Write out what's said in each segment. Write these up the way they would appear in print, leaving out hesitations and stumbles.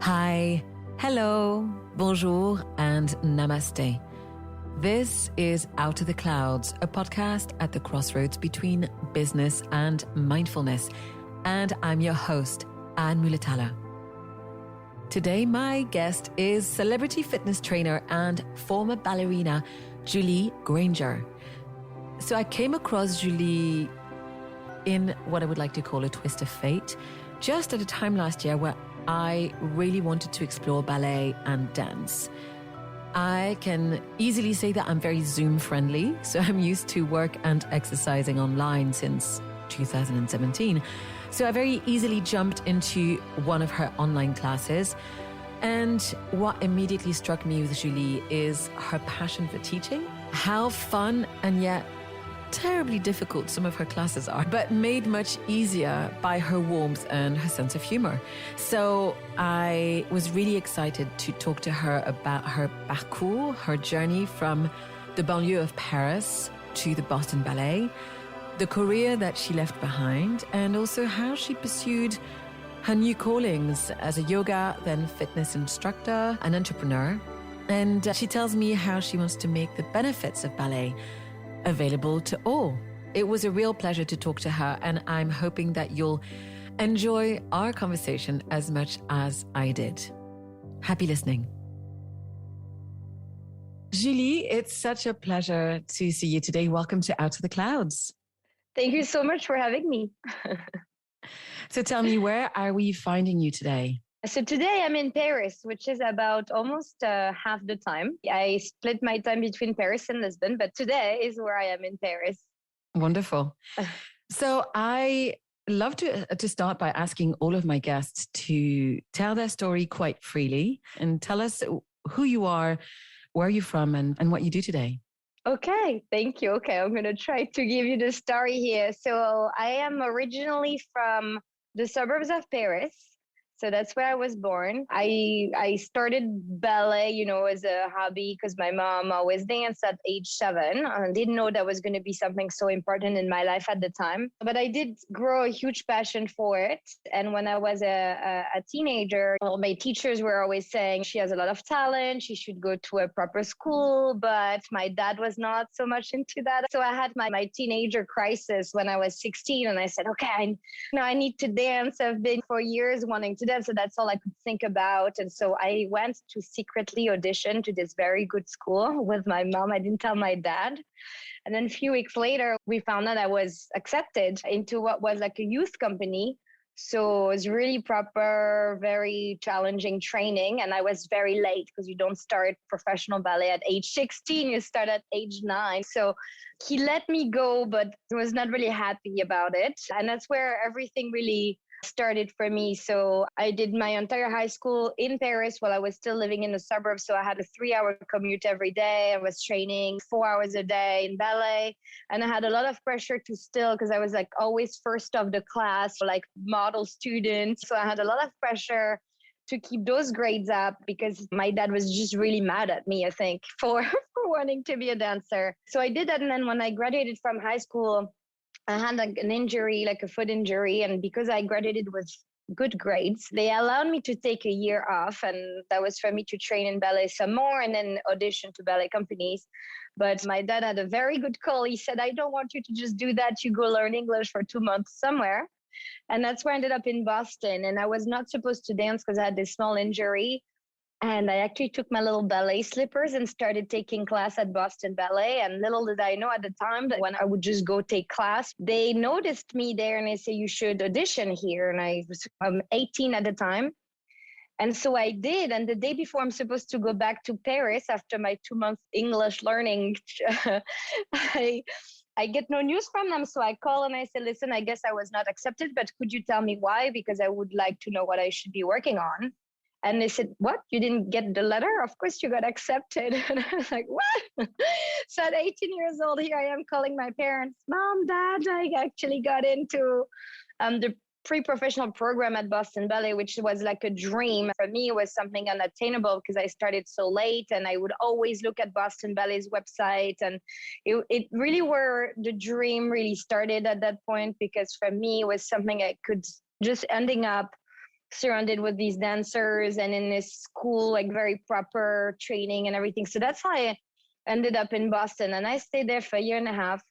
Hi, hello, bonjour, and namaste. This is Out of the Clouds, a podcast at the crossroads between business and mindfulness. And I'm your host, Anne Muhlethaler. Today, my guest is celebrity fitness trainer and former ballerina, Julie Granger. So I came across Julie in what I would like to call a twist of fate, just at a time last year where I really wanted to explore ballet and dance. I can easily say that I'm very Zoom friendly, so I'm used to work and exercising online since 2017. So I very easily jumped into one of her online classes. And what immediately struck me with Julie is her passion for teaching, how fun and yet terribly difficult some of her classes are, but made much easier by her warmth and her sense of humor. So I was really excited to talk to her about her parcours, her journey from the banlieue of Paris to the Boston Ballet, the career that she left behind, and also how she pursued her new callings as a yoga, then fitness instructor, an entrepreneur. And she tells me how she wants to make the benefits of ballet available to all. It was a real pleasure to talk to her, and I'm hoping that you'll enjoy our conversation as much as I did. Happy listening. Julie, it's such a pleasure to see you today. Welcome to Out of the Clouds. Thank you so much for having me. So tell me, where are we finding you today? So today I'm in Paris, which is about almost half the time. I split my time between Paris and Lisbon, but today is where I am in Paris. Wonderful. So I love to start by asking all of my guests to tell their story quite freely and tell us who you are, where you're from, and what you do today. Okay, thank you. Okay, I'm going to try to give you the story here. So I am originally from the suburbs of Paris. So that's where I was born. I started ballet, as a hobby because my mom always danced at age 7. I didn't know that was going to be something so important in my life at the time. But I did grow a huge passion for it. And when I was a teenager, all my teachers were always saying she has a lot of talent. She should go to a proper school. But my dad was not so much into that. So I had my teenager crisis when I was 16. And I said, okay, I need to dance. I've been for years wanting to dance. So that's all I could think about. And so I went to secretly audition to this very good school with my mom. I didn't tell my dad. And then a few weeks later, we found out I was accepted into what was like a youth company. So it was really proper, very challenging training. And I was very late because you don't start professional ballet at age 16, you start at age 9. So he let me go, but he was not really happy about it. And that's where everything really started for me. So I did my entire high school in Paris while I was still living in the suburbs. So I had a 3-hour commute every day. I was training 4 hours a day in ballet. And I had a lot of pressure to still, because I was like always first of the class, like model student. So I had a lot of pressure to keep those grades up because my dad was just really mad at me, I think, for wanting to be a dancer. So I did that. And then when I graduated from high school, I had like an injury, like a foot injury. And because I graduated with good grades, they allowed me to take a year off. And that was for me to train in ballet some more and then audition to ballet companies. But my dad had a very good call. He said, I don't want you to just do that. You go learn English for 2 months somewhere. And that's where I ended up in Boston. And I was not supposed to dance because I had this small injury. And I actually took my little ballet slippers and started taking class at Boston Ballet. And little did I know at the time that when I would just go take class, they noticed me there and they say, you should audition here. And I was 18 at the time. And so I did. And the day before I'm supposed to go back to Paris after my 2-month English learning, I get no news from them. So I call and I say, listen, I guess I was not accepted, but could you tell me why? Because I would like to know what I should be working on. And they said, what? You didn't get the letter? Of course you got accepted. And I was like, what? So at 18 years old, here I am calling my parents, Mom, Dad, I actually got into the pre-professional program at Boston Ballet, which was like a dream. For me, it was something unattainable because I started so late and I would always look at Boston Ballet's website. And it really where the dream really started at that point, because for me, it was something I could just ending up surrounded with these dancers and in this school, like very proper training and everything. So that's how I ended up in Boston. And I stayed there for a year and a half.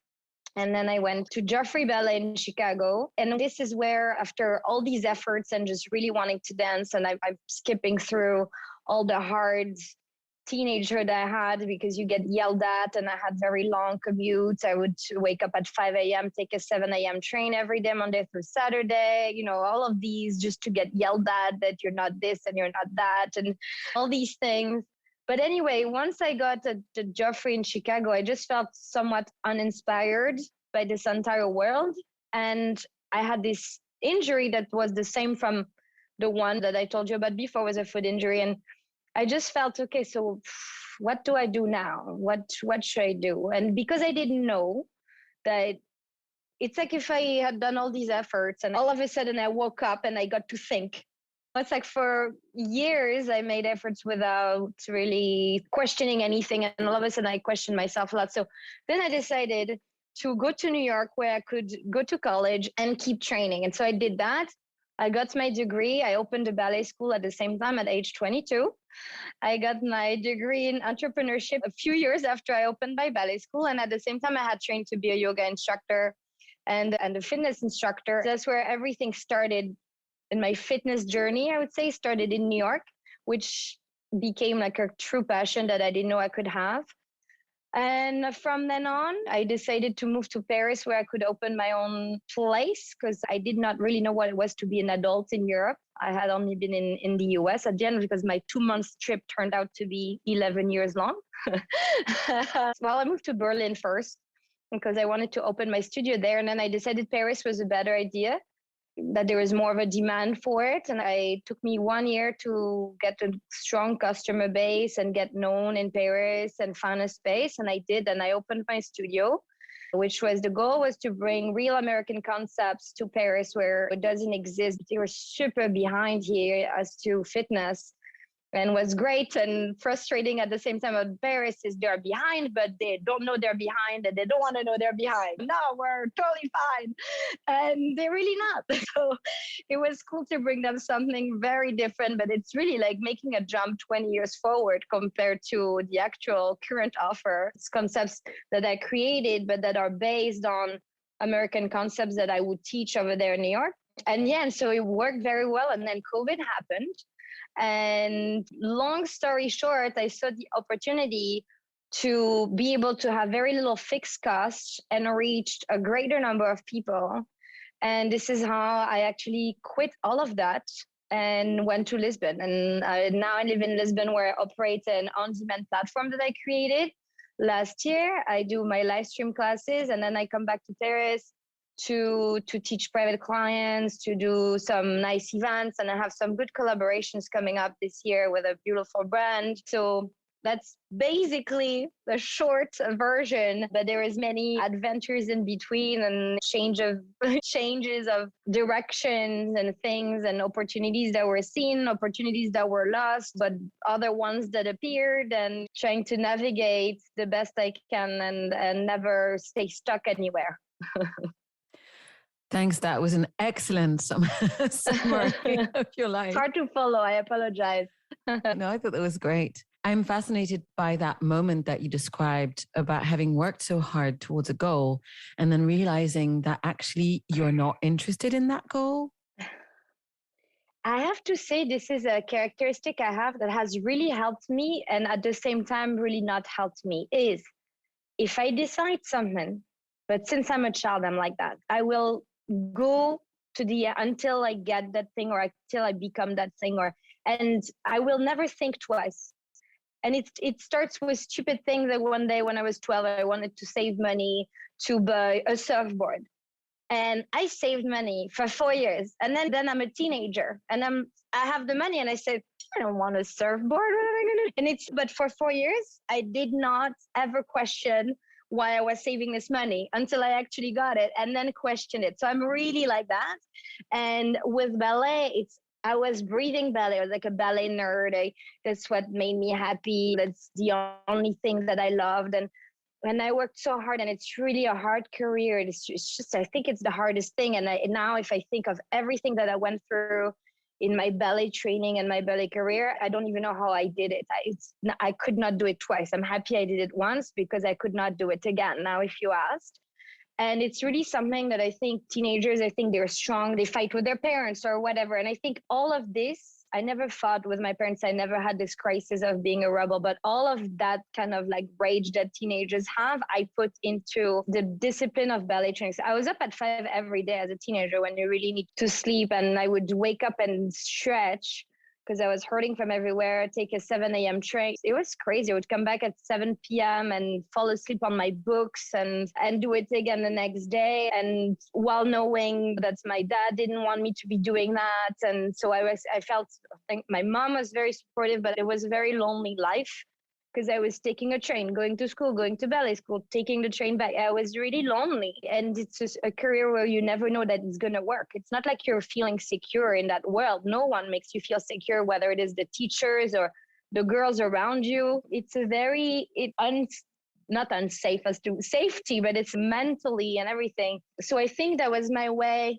And then I went to Joffrey Ballet in Chicago. And this is where, after all these efforts and just really wanting to dance, and I'm skipping through all the hard teenagehood I had, because you get yelled at, and I had very long commutes. I would wake up at 5 a.m., take a 7 a.m. train every day, Monday through Saturday, all of these just to get yelled at that you're not this and you're not that, and all these things. But anyway, once I got to Joffrey in Chicago, I just felt somewhat uninspired by this entire world. And I had this injury that was the same from the one that I told you about before, was a foot injury. And I just felt, okay, so what do I do now? What should I do? And because I didn't know that, it's like if I had done all these efforts and all of a sudden I woke up and I got to think. It's like for years I made efforts without really questioning anything. And all of a sudden I questioned myself a lot. So then I decided to go to New York, where I could go to college and keep training. And so I did that. I got my degree. I opened a ballet school at the same time at age 22. I got my degree in entrepreneurship a few years after I opened my ballet school. And at the same time, I had trained to be a yoga instructor and a fitness instructor. That's where everything started in my fitness journey, I would say, started in New York, which became like a true passion that I didn't know I could have. And from then on, I decided to move to Paris, where I could open my own place, because I did not really know what it was to be an adult in Europe. I had only been in the US at the end, because my 2-month trip turned out to be 11 years long. Well, I moved to Berlin first because I wanted to open my studio there. And then I decided Paris was a better idea, that there was more of a demand for it. And it took me 1 year to get a strong customer base and get known in Paris and find a space. And I did, and I opened my studio, which was, the goal was to bring real American concepts to Paris, where it doesn't exist. They were super behind here as to fitness. And what's great and frustrating at the same time about Paris is they're behind, but they don't know they're behind, and they don't want to know they're behind. No, we're totally fine. And they're really not. So it was cool to bring them something very different, but it's really like making a jump 20 years forward compared to the actual current offer. It's concepts that I created, but that are based on American concepts that I would teach over there in New York. And so it worked very well. And then COVID happened. And long story short, I saw the opportunity to be able to have very little fixed costs and reached a greater number of people. And this is how I actually quit all of that and went to Lisbon. And now I live in Lisbon, where I operate an on-demand platform that I created last year. I do my live stream classes, and then I come back to Paris to teach private clients, to do some nice events. And I have some good collaborations coming up this year with a beautiful brand. So that's basically the short version, but there is many adventures in between, and changes of directions and things and opportunities that were seen, opportunities that were lost, but other ones that appeared, and trying to navigate the best I can and never stay stuck anywhere. Thanks. That was an excellent summary of your life. It's hard to follow. I apologize. No, I thought that was great. I'm fascinated by that moment that you described about having worked so hard towards a goal and then realizing that actually you're not interested in that goal. I have to say, this is a characteristic I have that has really helped me, and at the same time really not helped me, is if I decide something, but since I'm a child, I'm like that. I will go to until I get that thing, or until I become that thing, and I will never think twice. And it starts with stupid things. Like one day when I was 12, I wanted to save money to buy a surfboard. And I saved money for 4 years. And then I'm a teenager, and I have the money, and I said, I don't want a surfboard. What am I going to do? But for 4 years, I did not ever question why I was saving this money until I actually got it, and then question it. So I'm really like that. And with ballet, I was breathing ballet. I was like a ballet nerd. That's what made me happy. That's the only thing that I loved. And I worked so hard, and it's really a hard career. It's just I think it's the hardest thing. And now if I think of everything that I went through in my ballet training and my ballet career. I don't even know how I did it. I could not do it twice. I'm happy I did it once because I could not do it again. Now, if you asked. And it's really something that I think teenagers, I think they're strong. They fight with their parents or whatever. And I think all of this, I never fought with my parents. I never had this crisis of being a rebel, but all of that kind of like rage that teenagers have, I put into the discipline of ballet training. So I was up at 5 every day as a teenager when you really need to sleep. And I would wake up and stretch because I was hurting from everywhere, take a 7 a.m. train. It was crazy. I would come back at 7 p.m. and fall asleep on my books and do it again the next day. And while knowing that my dad didn't want me to be doing that. And so I think my mom was very supportive, but it was a very lonely life because I was taking a train, going to school, going to ballet school, taking the train back. I was really lonely. And it's just a career where you never know that it's going to work. It's not like you're feeling secure in that world. No one makes you feel secure, whether it is the teachers or the girls around you. It's a very, not unsafe as to safety, but it's mentally and everything. So I think that was my way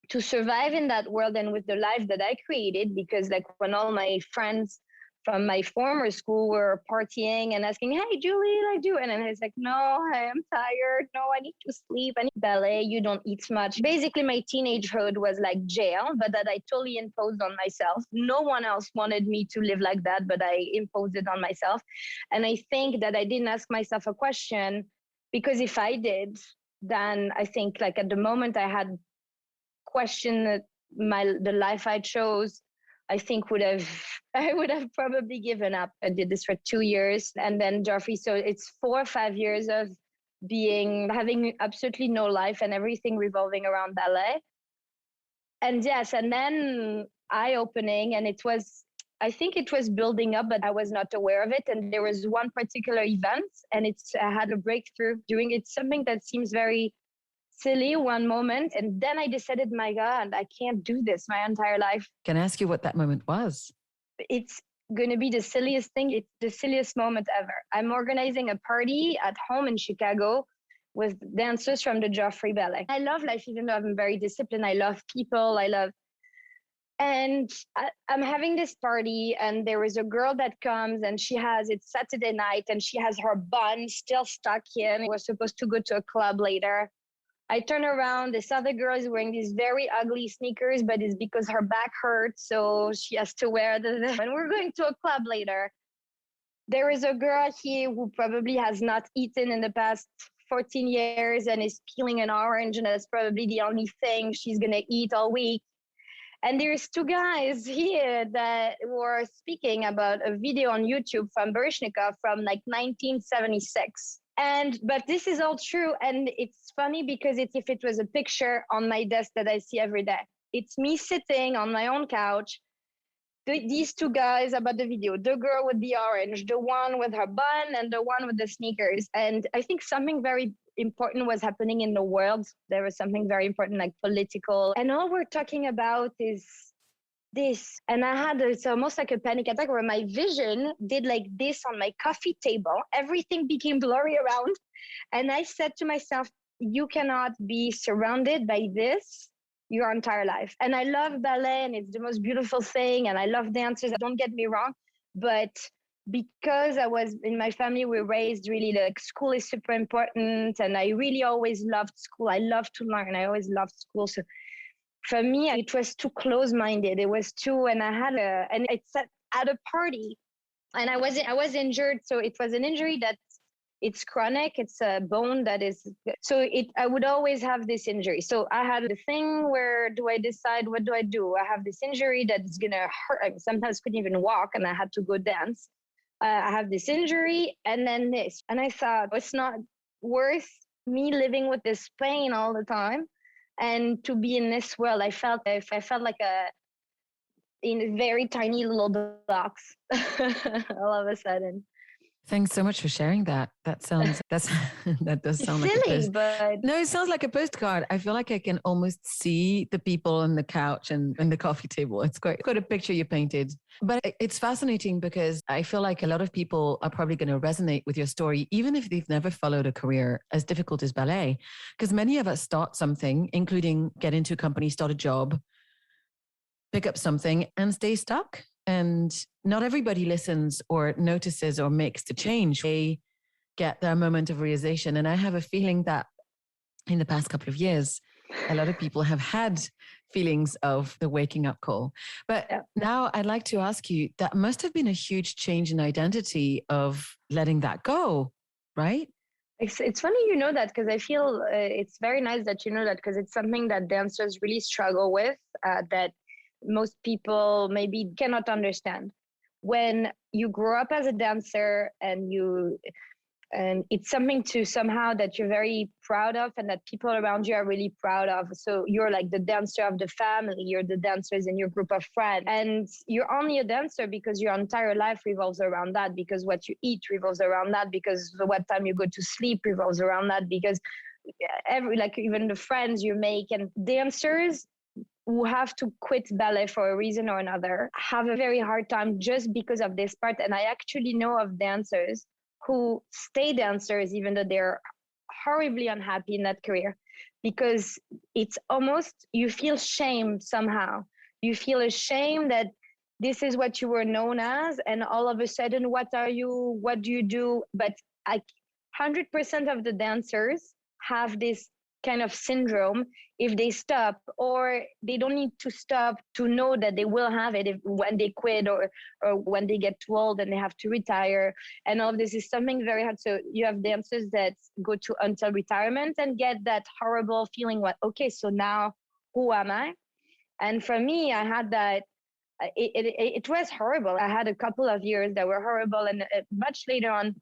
to survive in that world and with the life that I created, because like when all my friends from my former school were partying and asking, hey, Julie, I do. And then I was like, no, I am tired. No, I need to sleep. I need ballet. You don't eat much. Basically, my teenagehood was like jail, but that I totally imposed on myself. No one else wanted me to live like that, but I imposed it on myself. And I think that I didn't ask myself a question, because if I did, then I think like at the moment I had questioned the life I chose, I think I would have probably given up. I did this for 2 years and then Joffrey. So it's 4 or 5 years of having absolutely no life and everything revolving around ballet. And yes, and then eye-opening, and I think it was building up, but I was not aware of it. And there was one particular event and I had a breakthrough doing it. Something that seems very silly one moment. And then I decided, my God, I can't do this my entire life. Can I ask you what that moment was? It's going to be the silliest thing. It's the silliest moment ever. I'm organizing a party at home in Chicago with dancers from the Joffrey Ballet. I love life, even though I'm very disciplined. I love people. And I'm having this party, and there is a girl that comes, and it's Saturday night, and she has her bun still stuck in. We're supposed to go to a club later. I turn around, this other girl is wearing these very ugly sneakers, but it's because her back hurts, so she has to wear them. When we're going to a club later, there is a girl here who probably has not eaten in the past 14 years and is peeling an orange, and that's probably the only thing she's going to eat all week. And there's 2 guys here that were speaking about a video on YouTube from Baryshnikov from like 1976. But this is all true. And it's funny because if it was a picture on my desk that I see every day, it's me sitting on my own couch. These 2 guys about the video, the girl with the orange, the one with her bun, and the one with the sneakers. And I think something very important was happening in the world. There was something very important, like political. And all we're talking about is this. And it's almost like a panic attack where my vision did like this on my coffee table. Everything became blurry around. And I said to myself, you cannot be surrounded by this your entire life. And I love ballet and it's the most beautiful thing. And I love dancers. Don't get me wrong. But because I was in my family, we raised really like school is super important. And I really always loved school. I love to learn. I always loved school. So for me, it was too close-minded. It was too, and it's at a party, and I was injured. So it was an injury that it's chronic. It's a bone that is, I would always have this injury. So I had the thing where do I decide, what do I do? I have this injury that is going to hurt. I sometimes couldn't even walk and I had to go dance. I have this injury and then this. And I thought it's not worth me living with this pain all the time. And to be in this world, I felt like in a very tiny little box all of a sudden. Thanks so much for sharing that. That does sound like silly, but no, it sounds like a postcard. I feel like I can almost see the people on the couch and the coffee table. It's quite a picture you painted. But it's fascinating because I feel like a lot of people are probably going to resonate with your story, even if they've never followed a career as difficult as ballet. Because many of us start something, including get into a company, start a job, pick up something and stay stuck. And not everybody listens or notices or makes the change. They get their moment of realization. And I have a feeling that in the past couple of years, a lot of people have had feelings of the waking up call. But now I'd like to ask you, that must have been a huge change in identity of letting that go, right? It's funny you know that, because I feel it's very nice that you know that, because it's something that dancers really struggle with, that most people maybe cannot understand. When you grow up as a dancer and it's something to somehow that you're very proud of and that people around you are really proud of. So you're like the dancer of the family, you're the dancers in your group of friends. And you're only a dancer because your entire life revolves around that, because what you eat revolves around that, because what time you go to sleep revolves around that, because even the friends you make. And dancers who have to quit ballet for a reason or another have a very hard time just because of this part. And I actually know of dancers who stay dancers even though they're horribly unhappy in that career, because it's almost, you feel shame somehow. You feel ashamed that this is what you were known as, and all of a sudden, what are you? What do you do? But 100% of the dancers have this kind of syndrome if they stop, or they don't need to stop to know that they will have it when they quit, or when they get too old and they have to retire. And all of this is something very hard. So you have dancers that go to until retirement and get that horrible feeling, okay, so now who am I? And for me, I had that. It was horrible. I had a couple of years that were horrible. And much later on,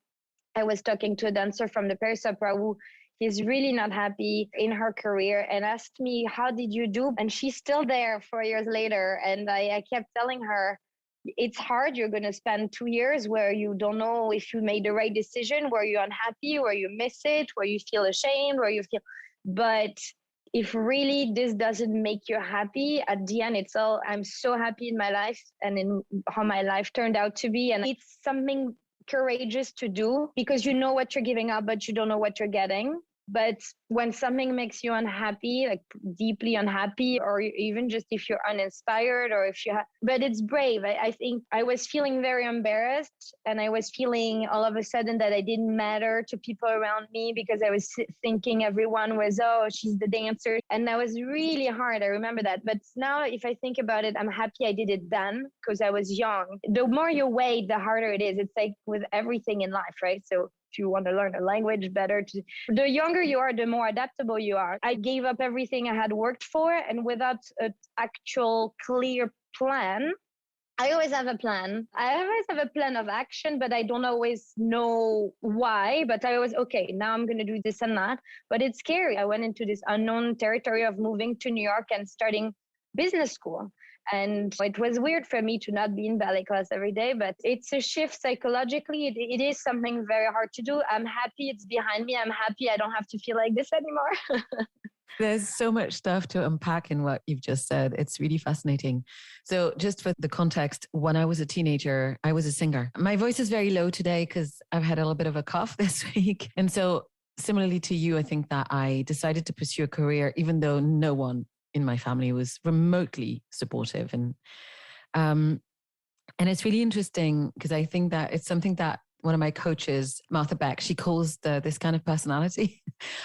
I was talking to a dancer from the Paris Opera who is really not happy in her career and asked me, how did you do? And she's still there 4 years later. And I kept telling her, it's hard. You're going to spend 2 years where you don't know if you made the right decision, where you're unhappy, where you miss it, where you feel ashamed, where you feel, but if really this doesn't make you happy, at the end, it's all, I'm so happy in my life and in how my life turned out to be. And it's something courageous to do, because you know what you're giving up, but you don't know what you're getting. But when something makes you unhappy, like deeply unhappy, or even just if you're uninspired, or if you have, but it's brave. I think I was feeling very embarrassed, and I was feeling all of a sudden that I didn't matter to people around me, because I was thinking everyone was, oh, she's the dancer. And that was really hard. I remember that. But now if I think about it, I'm happy I did it then, because I was young. The more you wait, the harder it is. It's like with everything in life, right? So if you want to learn a language better, the younger you are, the more adaptable you are. I gave up everything I had worked for, and without an actual clear plan. I always have a plan. I always have a plan of action, but I don't always know why. But I always, okay, now I'm going to do this and that. But it's scary. I went into this unknown territory of moving to New York and starting business school. And it was weird for me to not be in ballet class every day, but it's a shift psychologically. It is something very hard to do. I'm happy it's behind me. I'm happy I don't have to feel like this anymore. There's so much stuff to unpack in what you've just said. It's really fascinating. So just for the context, when I was a teenager, I was a singer. My voice is very low today because I've had a little bit of a cough this week. And so similarly to you, I think that I decided to pursue a career, even though no one in my family was remotely supportive. And it's really interesting because I think that it's something that one of my coaches, Martha Beck, she calls this kind of personality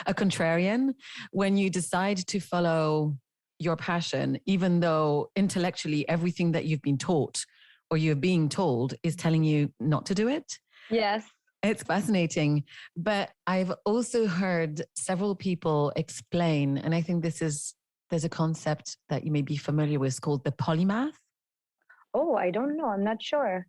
a contrarian. When you decide to follow your passion, even though intellectually everything that you've been taught or you're being told is telling you not to do it. Yes. It's fascinating. But I've also heard several people explain, and I think there's a concept that you may be familiar with called the polymath. Oh, I don't know. I'm not sure.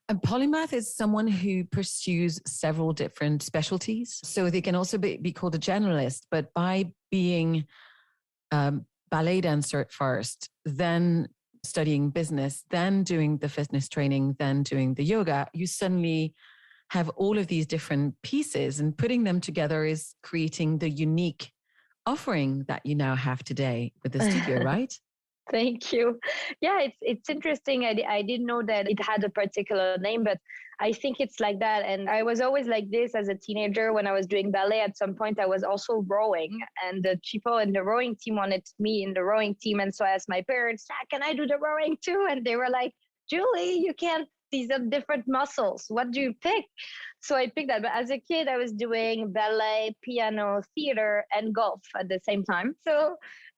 A polymath is someone who pursues several different specialties. So they can also be called a generalist, but by being ballet dancer at first, then studying business, then doing the fitness training, then doing the yoga, you suddenly have all of these different pieces, and putting them together is creating the unique offering that you now have today with the studio, right? Thank you. Yeah, it's interesting. I didn't know that it had a particular name, but I think it's like that. And I was always like this as a teenager. When I was doing ballet, at some point I was also rowing, and the people in the rowing team wanted me in the rowing team. And so I asked my parents, can I do the rowing too? And they were like, Julie, you can't. These are different muscles. What do you pick? So I picked that. But as a kid, I was doing ballet, piano, theater, and golf at the same time. So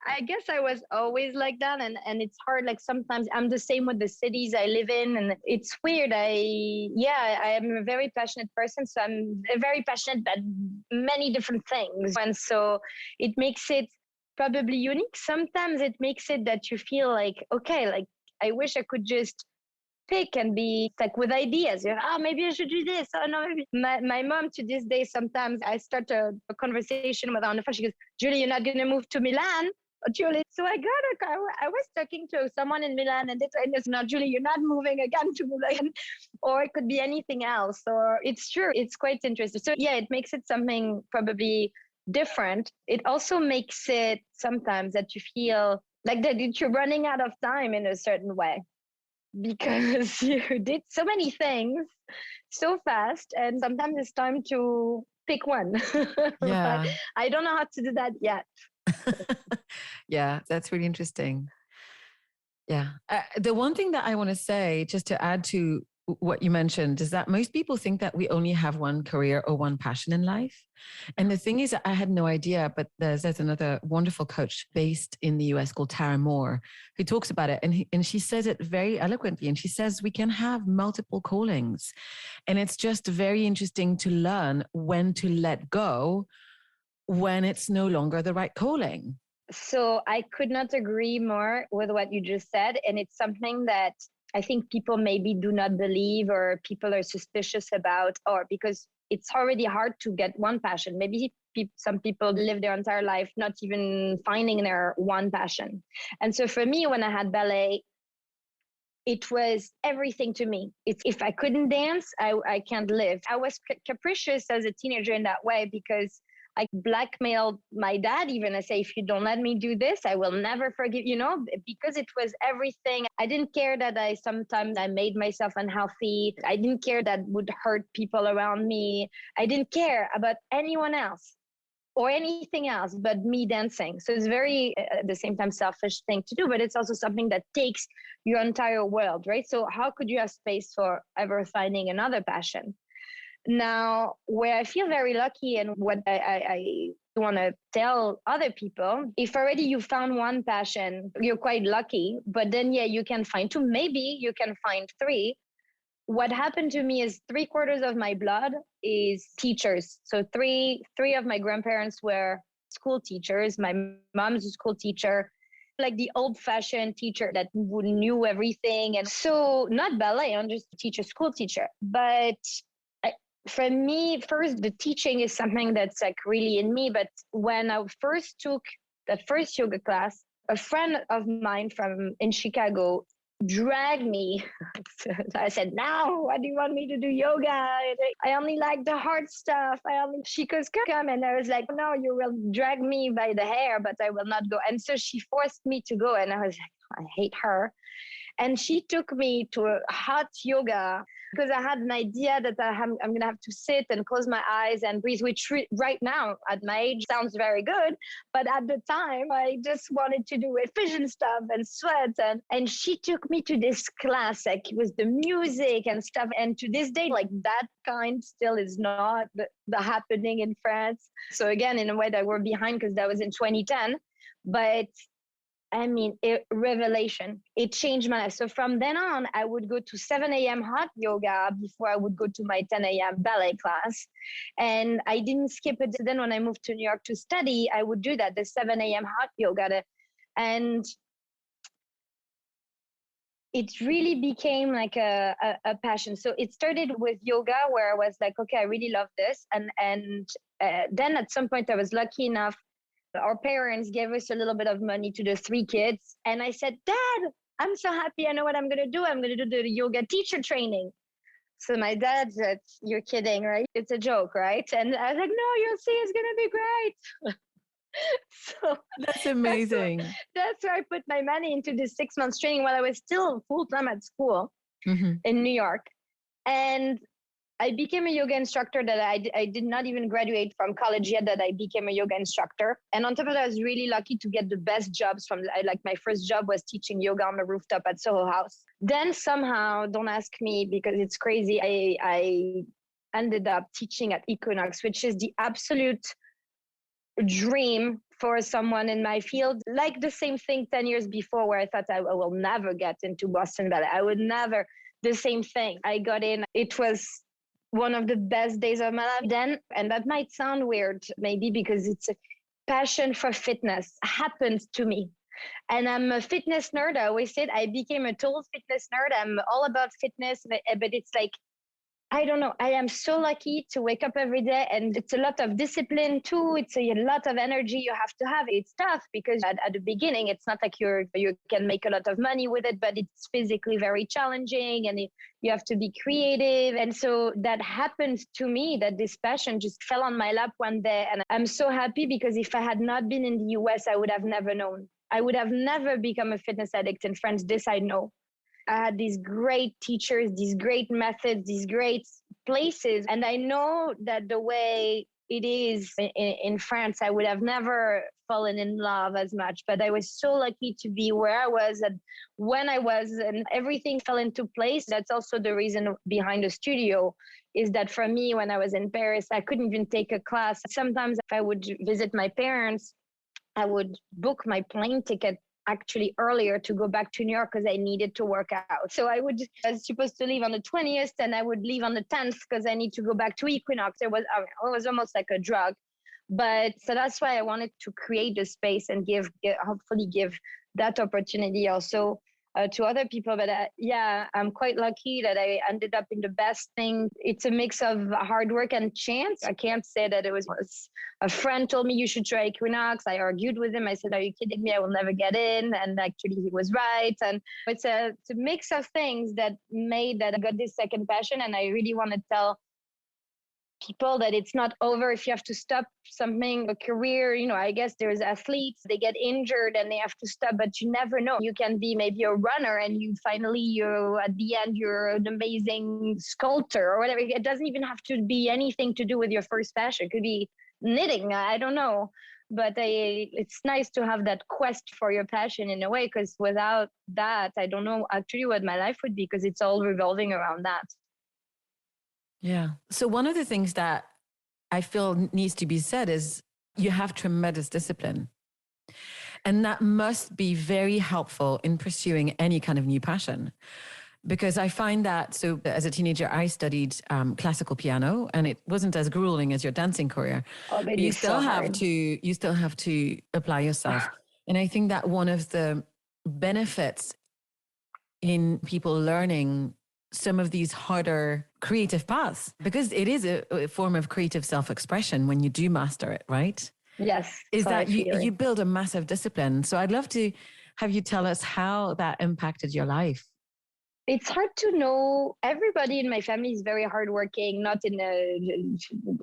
I guess I was always like that. And it's hard. Like sometimes I'm the same with the cities I live in. And it's weird. I am a very passionate person. So I'm very passionate about many different things. And so it makes it probably unique. Sometimes it makes it that you feel like, okay, like I wish I could just pick and be like with ideas. Maybe I should do this. Oh no, maybe. My mom to this day, sometimes I start a conversation with her on the phone. She goes, Julie, you're not going to move to Milan? Julie. So I got a car. I was talking to someone in Milan and they told me, no, Julie, you're not moving again to Milan. Or it could be anything else. Or it's true. It's quite interesting. So yeah, it makes it something probably different. It also makes it sometimes that you feel like that you're running out of time in a certain way, because you did so many things so fast, and sometimes it's time to pick one. Yeah. But I don't know how to do that yet. Yeah, that's really interesting. Yeah. The one thing that I want to say, just to add to what you mentioned, is that most people think that we only have one career or one passion in life. And the thing is, I had no idea, but there's another wonderful coach based in the US called Tara Moore, who talks about it. And she says it very eloquently. And she says we can have multiple callings. And it's just very interesting to learn when to let go when it's no longer the right calling. So I could not agree more with what you just said. And it's something that I think people maybe do not believe, or people are suspicious about, or because it's already hard to get one passion. Maybe some people live their entire life not even finding their one passion. And so for me, when I had ballet, it was everything to me. If I couldn't dance, I can't live. I was capricious as a teenager in that way, because I blackmailed my dad even. I say, if you don't let me do this, I will never forgive, because it was everything. I didn't care that sometimes I made myself unhealthy. I didn't care that would hurt people around me. I didn't care about anyone else or anything else but me dancing. So it's very, at the same time, selfish thing to do, but it's also something that takes your entire world, right? So how could you have space for ever finding another passion? Now, where I feel very lucky, and what I want to tell other people, if already you found one passion, you're quite lucky. But then, you can find two, maybe you can find three. What happened to me is 3/4 of my blood is teachers. So three of my grandparents were school teachers. My mom's a school teacher, like the old-fashioned teacher that knew everything. And so not ballet, I'm just a teacher, school teacher. But for me, first, the teaching is something that's like really in me. But when I first took the first yoga class, a friend of mine from in Chicago dragged me. I said, "Now, what do you want me to do yoga? I only like the hard stuff. She goes, come." And I was like, "No, you will drag me by the hair, but I will not go." And so she forced me to go. And I was like, I hate her. And she took me to a hot yoga, because I had an idea that I'm going to have to sit and close my eyes and breathe, which right now at my age sounds very good. But at the time, I just wanted to do efficient stuff and sweat. And she took me to this class, like with the music and stuff. And to this day, like that kind still is not the happening in France. So again, in a way that we're behind, because that was in 2010. But I mean, revelation. It changed my life. So from then on, I would go to 7 a.m. hot yoga before I would go to my 10 a.m. ballet class. And I didn't skip it. So then when I moved to New York to study, I would do that, the 7 a.m. hot yoga. And it really became like a passion. So it started with yoga, where I was like, okay, I really love this. And then at some point I was lucky enough, our parents gave us a little bit of money to the 3 kids. And I said, Dad, I'm so happy. I know what I'm going to do. I'm going to do the yoga teacher training. So my dad said, you're kidding, right? It's a joke, right? And I was like, no, you'll see, it's going to be great. So that's amazing. That's where I put my money into this 6 months training while I was still full-time at school in New York. And I became a yoga instructor that I did not even graduate from college yet, that I became a yoga instructor. And on top of that, I was really lucky to get the best jobs like my first job was teaching yoga on the rooftop at Soho House. Then somehow, don't ask me because it's crazy, I ended up teaching at Equinox, which is the absolute dream for someone in my field. Like the same thing 10 years before where I thought I will never get into Boston Ballet. I would never, the same thing. I got in, it was one of the best days of my life then. And that might sound weird, maybe because it's a passion for fitness happened to me. And I'm a fitness nerd. I always said I became a total fitness nerd. I'm all about fitness, but it's like, I don't know. I am so lucky to wake up every day, and it's a lot of discipline too. It's a lot of energy you have to have. It's tough because at the beginning, it's not like you can make a lot of money with it, but it's physically very challenging, and you have to be creative. And so that happened to me, that this passion just fell on my lap one day. And I'm so happy because if I had not been in the US, I would have never known. I would have never become a fitness addict in France. This I know. I had these great teachers, these great methods, these great places. And I know that the way it is in France, I would have never fallen in love as much. But I was so lucky to be where I was and when I was, and everything fell into place. That's also the reason behind the studio, is that for me, when I was in Paris, I couldn't even take a class. Sometimes if I would visit my parents, I would book my plane ticket actually earlier to go back to New York because I needed to work out. So I was supposed to leave on the 20th and I would leave on the 10th because I need to go back to Equinox. It was almost like a drug. But so that's why I wanted to create a space and hopefully give that opportunity also to other people. But I'm quite lucky that I ended up in the best thing. It's a mix of hard work and chance. I can't say that it was a friend told me you should try Equinox. I argued with him. I said, are you kidding me? I will never get in. And actually he was right. And it's a mix of things that made that I got this second passion. And I really want to tell people that it's not over if you have to stop something, a career. I guess there's athletes, they get injured and they have to stop, but you never know. You can be maybe a runner and you're at the end, you're an amazing sculptor or whatever. It doesn't even have to be anything to do with your first passion. It could be knitting. I don't know. But it's nice to have that quest for your passion in a way, because without that, I don't know actually what my life would be, because it's all revolving around that. Yeah. So one of the things that I feel needs to be said is you have tremendous discipline. And that must be very helpful in pursuing any kind of new passion. Because I find that, so as a teenager, I studied classical piano, and it wasn't as grueling as your dancing career. Oh, but you still have to apply yourself. And I think that one of the benefits in people learning some of these harder creative paths, because it is a form of creative self-expression when you do master it, right? Yes. Is that you build a massive discipline. So I'd love to have you tell us how that impacted your life. It's hard to know. Everybody in my family is very hardworking, not in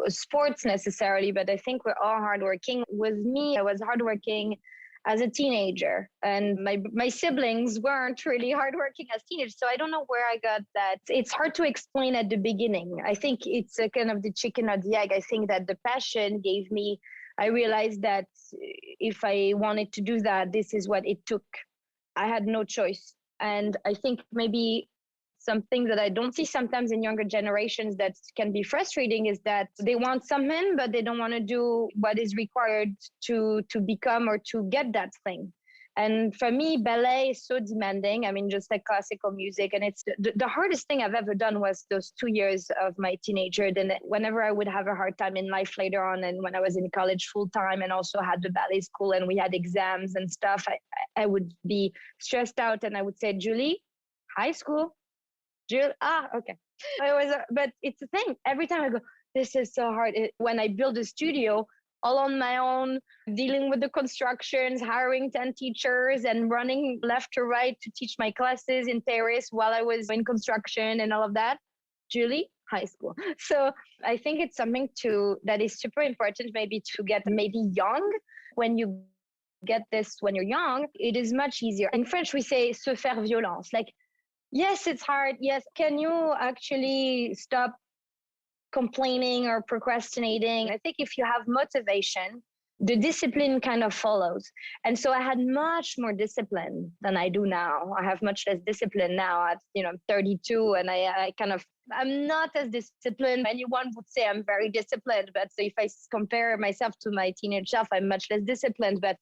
sports necessarily, but I think we're all hardworking. With me, I was hardworking as a teenager, and my siblings weren't really hardworking as teenagers. So I don't know where I got that. It's hard to explain at the beginning. I think it's a kind of the chicken or the egg. I think that the passion gave me, I realized that if I wanted to do that, this is what it took. I had no choice. And I think maybe something that I don't see sometimes in younger generations that can be frustrating is that they want something, but they don't want to do what is required to become or to get that thing. And for me, ballet is so demanding. I mean, just like classical music. And it's the hardest thing I've ever done was those 2 years of my teenager. Then whenever I would have a hard time in life later on, and when I was in college full time and also had the ballet school and we had exams and stuff, I would be stressed out and I would say, Julie, high school, Julie, okay. But it's the thing. Every time I go, this is so hard. When I build a studio, all on my own, dealing with the constructions, hiring 10 teachers and running left to right to teach my classes in Paris while I was in construction and all of that. Julie, high school. So I think it's something that is super important maybe to get maybe young. When you get this when you're young, it is much easier. In French, we say se faire violence, like Yes, it's hard. Yes. Can you actually stop complaining or procrastinating? I think if you have motivation, the discipline kind of follows. And so I had much more discipline than I do now. I have much less discipline now at, I'm 32, and I'm not as disciplined. Anyone would say I'm very disciplined, but so if I compare myself to my teenage self, I'm much less disciplined. But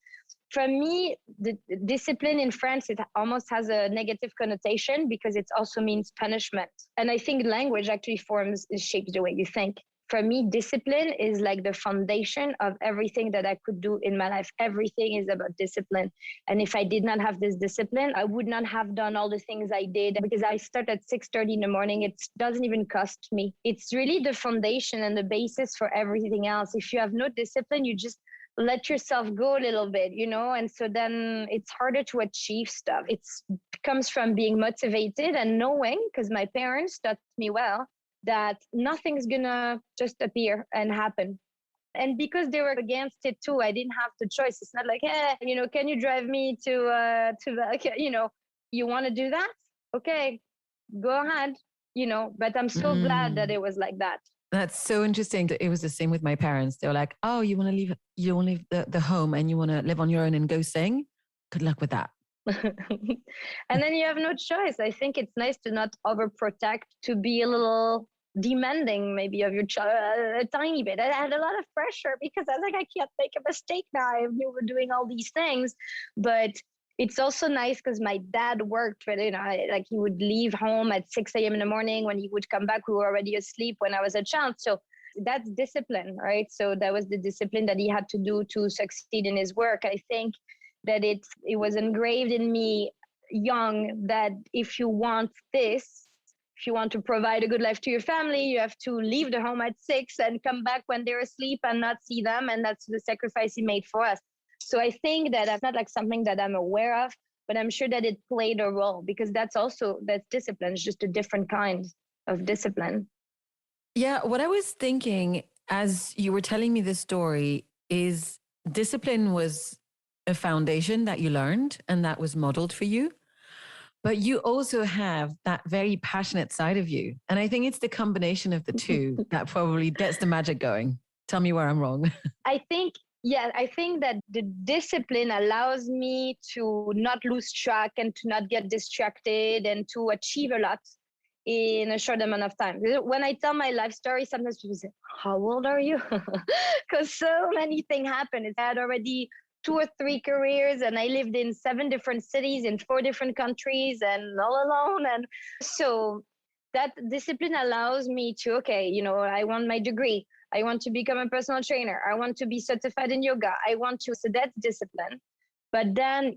for me, the discipline in France, it almost has a negative connotation because it also means punishment. And I think language actually shapes the way you think. For me, discipline is like the foundation of everything that I could do in my life. Everything is about discipline. And if I did not have this discipline, I would not have done all the things I did, because I start at 6:30 in the morning. It doesn't even cost me. It's really the foundation and the basis for everything else. If you have no discipline, you just let yourself go a little bit, and so then it's harder to achieve stuff. It comes from being motivated and knowing, because my parents taught me well, that nothing's gonna just appear and happen. And because they were against it too, I didn't have the choice. It's not like, hey, can you drive me to the, you want to do that? Okay, go ahead, but I'm so glad that it was like that. That's so interesting. It was the same with my parents. They were like, oh, you want to leave the home and you want to live on your own and go sing? Good luck with that. And then you have no choice. I think it's nice to not overprotect, to be a little demanding maybe of your child a tiny bit. I had a lot of pressure because I was like, I can't make a mistake now. I knew we were doing all these things. But it's also nice because my dad worked, but like he would leave home at 6 a.m. in the morning. When he would come back, we were already asleep when I was a child. So that's discipline, right? So that was the discipline that he had to do to succeed in his work. I think that it was engraved in me young that if you want this, if you want to provide a good life to your family, you have to leave the home at 6 and come back when they're asleep and not see them. And that's the sacrifice he made for us. So I think that that's not like something that I'm aware of, but I'm sure that it played a role, because that's discipline. It's just a different kind of discipline. Yeah. What I was thinking as you were telling me this story is discipline was a foundation that you learned and that was modeled for you. But you also have that very passionate side of you. And I think it's the combination of the two that probably gets the magic going. Tell me where I'm wrong. I think that the discipline allows me to not lose track and to not get distracted and to achieve a lot in a short amount of time. When I tell my life story, sometimes people say, how old are you? Because so many things happen. I had already 2 or 3 careers, and I lived in 7 different cities in 4 different countries and all alone. And so that discipline allows me to, I want my degree. I want to become a personal trainer. I want to be certified in yoga. So that's discipline. But then,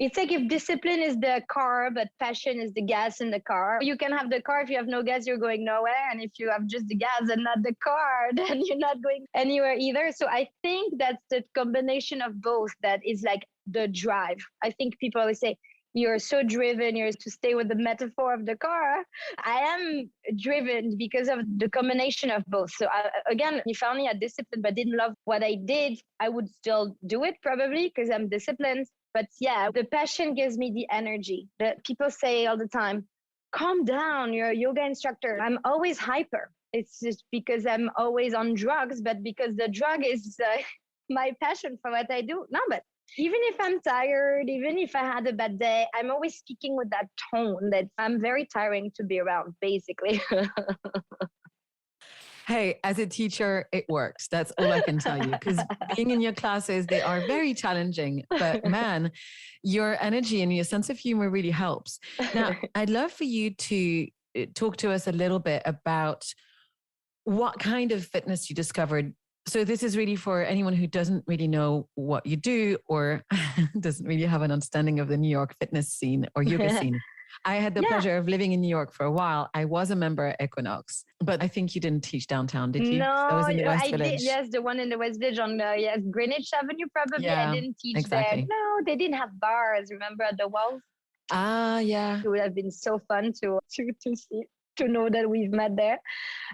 it's like if discipline is the car, but passion is the gas in the car. You can have the car. If you have no gas, you're going nowhere. And if you have just the gas and not the car, then you're not going anywhere either. So I think that's the combination of both that is like the drive. I think people always say, you're so driven, you're to stay with the metaphor of the car. I am driven because of the combination of both. So again, if I only had discipline but didn't love what I did, I would still do it probably because I'm disciplined. But the passion gives me the energy. That people say all the time, calm down, you're a yoga instructor. I'm always hyper. It's just because I'm always on drugs, but because the drug is my passion for what I do. No, but even if I'm tired, even if I had a bad day, I'm always speaking with that tone that I'm very tiring to be around, basically. Hey, as a teacher, it works. That's all I can tell you. Because being in your classes, they are very challenging. But man, your energy and your sense of humor really helps. Now, I'd love for you to talk to us a little bit about what kind of fitness you discovered. So this is really for anyone who doesn't really know what you do or doesn't really have an understanding of the New York fitness scene or yoga scene. I had the pleasure of living in New York for a while. I was a member at Equinox, but I think you didn't teach downtown, did you? No, that was in the West I Village. Did. Yes, the one in the West Village on Greenwich Avenue, probably. Yeah, I didn't teach there. No, they didn't have bars. Remember at the walls? Ah, yeah. It would have been so fun to see. to know that we've met there.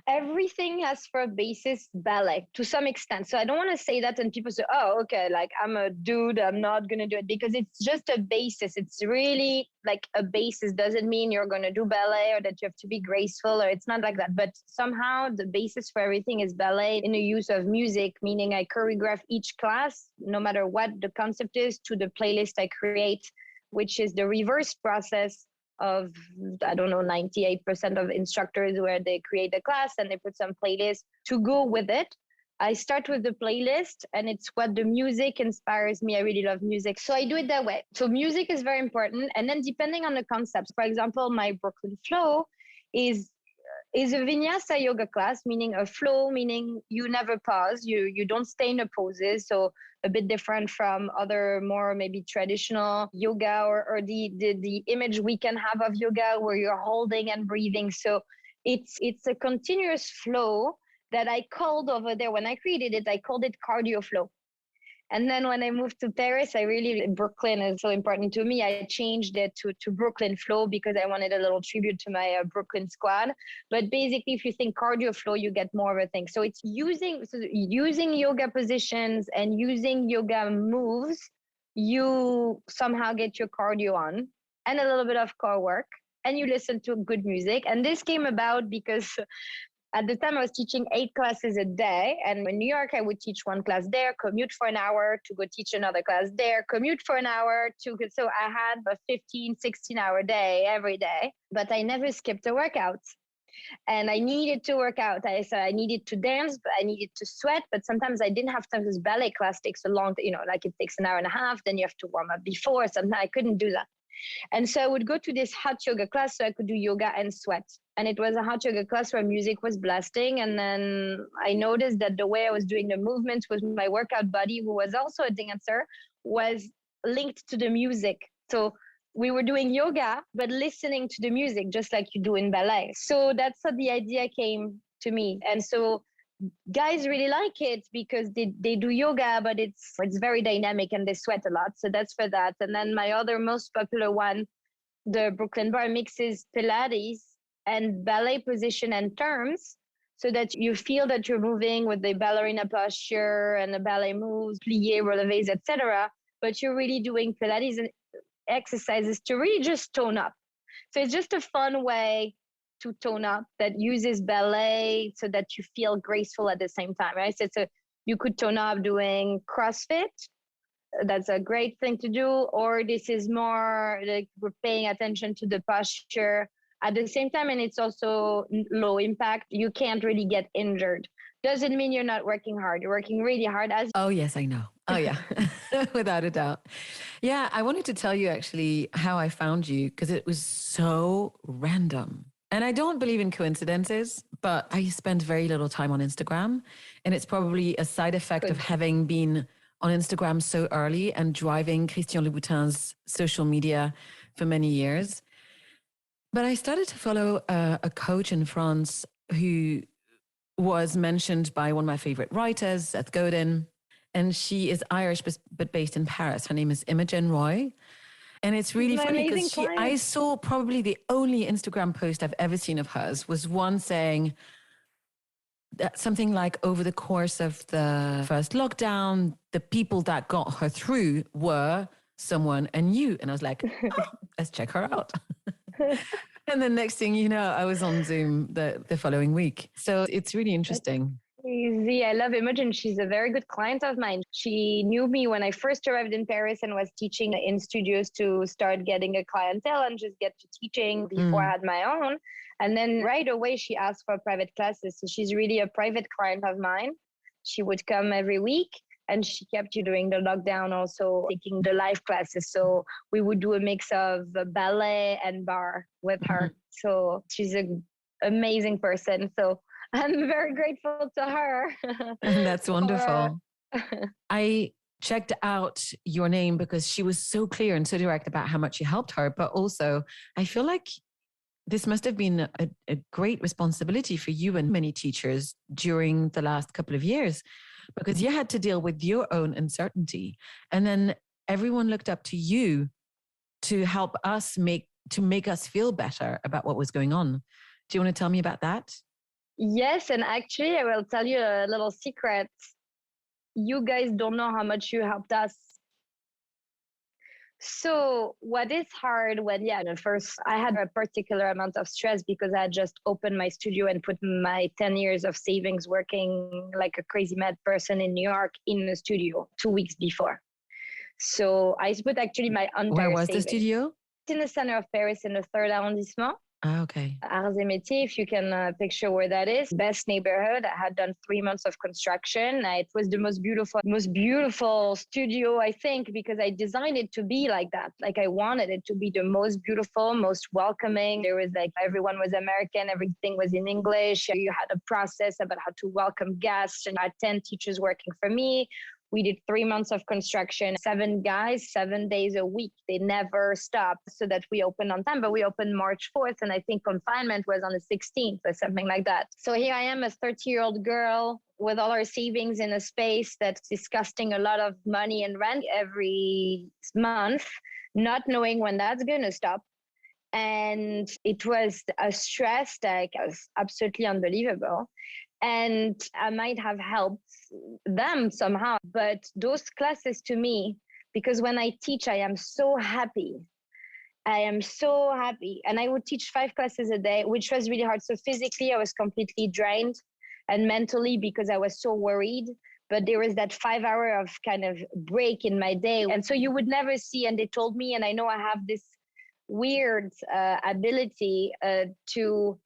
Everything has for a basis ballet to some extent. So I don't want to say that and people say, oh, okay, like I'm a dude, I'm not going to do it, because it's just a basis. It's really like a basis. Doesn't mean you're going to do ballet or that you have to be graceful, or it's not like that. But somehow the basis for everything is ballet in the use of music, meaning I choreograph each class, no matter what the concept is, to the playlist I create, which is the reverse process of, I don't know, 98% of instructors, where they create a class and they put some playlist to go with it. I start with the playlist, and it's what the music inspires me. I really love music, so I do it that way. So music is very important. And then depending on the concepts, for example, my Brooklyn flow is a vinyasa yoga class, meaning a flow, meaning you never pause, you don't stay in the poses. So a bit different from other more maybe traditional yoga, or the image we can have of yoga where you're holding and breathing. So it's a continuous flow that I called over there. When I created it, I called it cardio flow. And then when I moved to Paris, Brooklyn is so important to me. I changed it to Brooklyn Flow because I wanted a little tribute to my Brooklyn squad. But basically, if you think cardio flow, you get more of a thing. So it's using yoga positions and using yoga moves, you somehow get your cardio on and a little bit of core work, and you listen to good music. And this came about because at the time I was teaching 8 classes a day. And in New York, I would teach one class there, commute for an hour to go teach another class there, commute for an hour so I had a 15, 16-hour day every day, but I never skipped a workout. And I needed to work out. I needed to dance, but I needed to sweat. But sometimes I didn't have time because ballet class takes a long, like it takes an hour and a half. Then you have to warm up before. Sometimes I couldn't do that. And so I would go to this hot yoga class so I could do yoga and sweat. And it was a hot yoga class where music was blasting. And then I noticed that the way I was doing the movements with my workout buddy, who was also a dancer, was linked to the music. So we were doing yoga, but listening to the music, just like you do in ballet. So that's how the idea came to me. And so guys really like it because they do yoga, but it's very dynamic and they sweat a lot. So that's for that. And then my other most popular one, the Brooklyn Barre, mixes Pilates and ballet position and terms, so that you feel that you're moving with the ballerina posture and the ballet moves, pliés, relevés, etc. But you're really doing Pilates and exercises to really just tone up. So it's just a fun way to tone up that uses ballet so that you feel graceful at the same time, right? So you could tone up doing CrossFit. That's a great thing to do. Or this is more like we're paying attention to the posture at the same time. And it's also low impact. You can't really get injured. Doesn't mean you're not working hard. You're working really hard. Oh, yes, I know. Oh, yeah, without a doubt. Yeah, I wanted to tell you actually how I found you because it was so random. And I don't believe in coincidences, but I spend very little time on Instagram. And it's probably a side effect of having been on Instagram so early and driving Christian Louboutin's social media for many years. But I started to follow a coach in France who was mentioned by one of my favorite writers, Seth Godin. And she is Irish, but based in Paris. Her name is Imogen Roy. And it's really funny because I saw probably the only Instagram post I've ever seen of hers was one saying that something like, over the course of the first lockdown, the people that got her through were someone and you. And I was like, oh, let's check her out. And the next thing you know, I was on Zoom the following week. So it's really interesting. Easy. I love Imogen. She's a very good client of mine. She knew me when I first arrived in Paris and was teaching in studios to start getting a clientele and just get to teaching before I had my own. And then right away, she asked for private classes. So she's really a private client of mine. She would come every week. And she kept you during the lockdown also taking the live classes. So we would do a mix of ballet and bar with her. So she's an amazing person. So I'm very grateful to her. That's wonderful. I checked out your name because she was so clear and so direct about how much you helped her. But also, I feel like this must have been a great responsibility for you and many teachers during the last couple of years, because you had to deal with your own uncertainty. And then everyone looked up to you to help us make us feel better about what was going on. Do you want to tell me about that? Yes, and actually, I will tell you a little secret. You guys don't know how much you helped us. So what is hard when, at first I had a particular amount of stress because I had just opened my studio and put my 10 years of savings working like a crazy mad person in New York in the studio 2 weeks before. So I put actually my entire Where was savings. the studio? In the center of Paris in the 3rd arrondissement. Okay. Arts et Métiers, if you can picture where that is. Best neighborhood. I had done 3 months of construction. It was the most beautiful studio, I think, because I designed it to be like that. Like I wanted it to be the most beautiful, most welcoming. There was like, everyone was American. Everything was in English. You had a process about how to welcome guests. And I had 10 teachers working for me. We did 3 months of construction, 7 guys, 7 days a week. They never stopped so that we opened on time, but we opened March 4th. And I think confinement was on the 16th or something like that. So here I am, a 30-year-old girl with all our savings in a space that's disgusting a lot of money and rent every month, not knowing when that's going to stop. And it was a stress that was absolutely unbelievable. And I might have helped them somehow. But those classes to me, because when I teach, I am so happy. I am so happy. And I would teach 5 classes a day, which was really hard. So physically, I was completely drained, and mentally because I was so worried. But there was that 5-hour of kind of break in my day. And so you would never see, and they told me, and I know I have this weird ability to,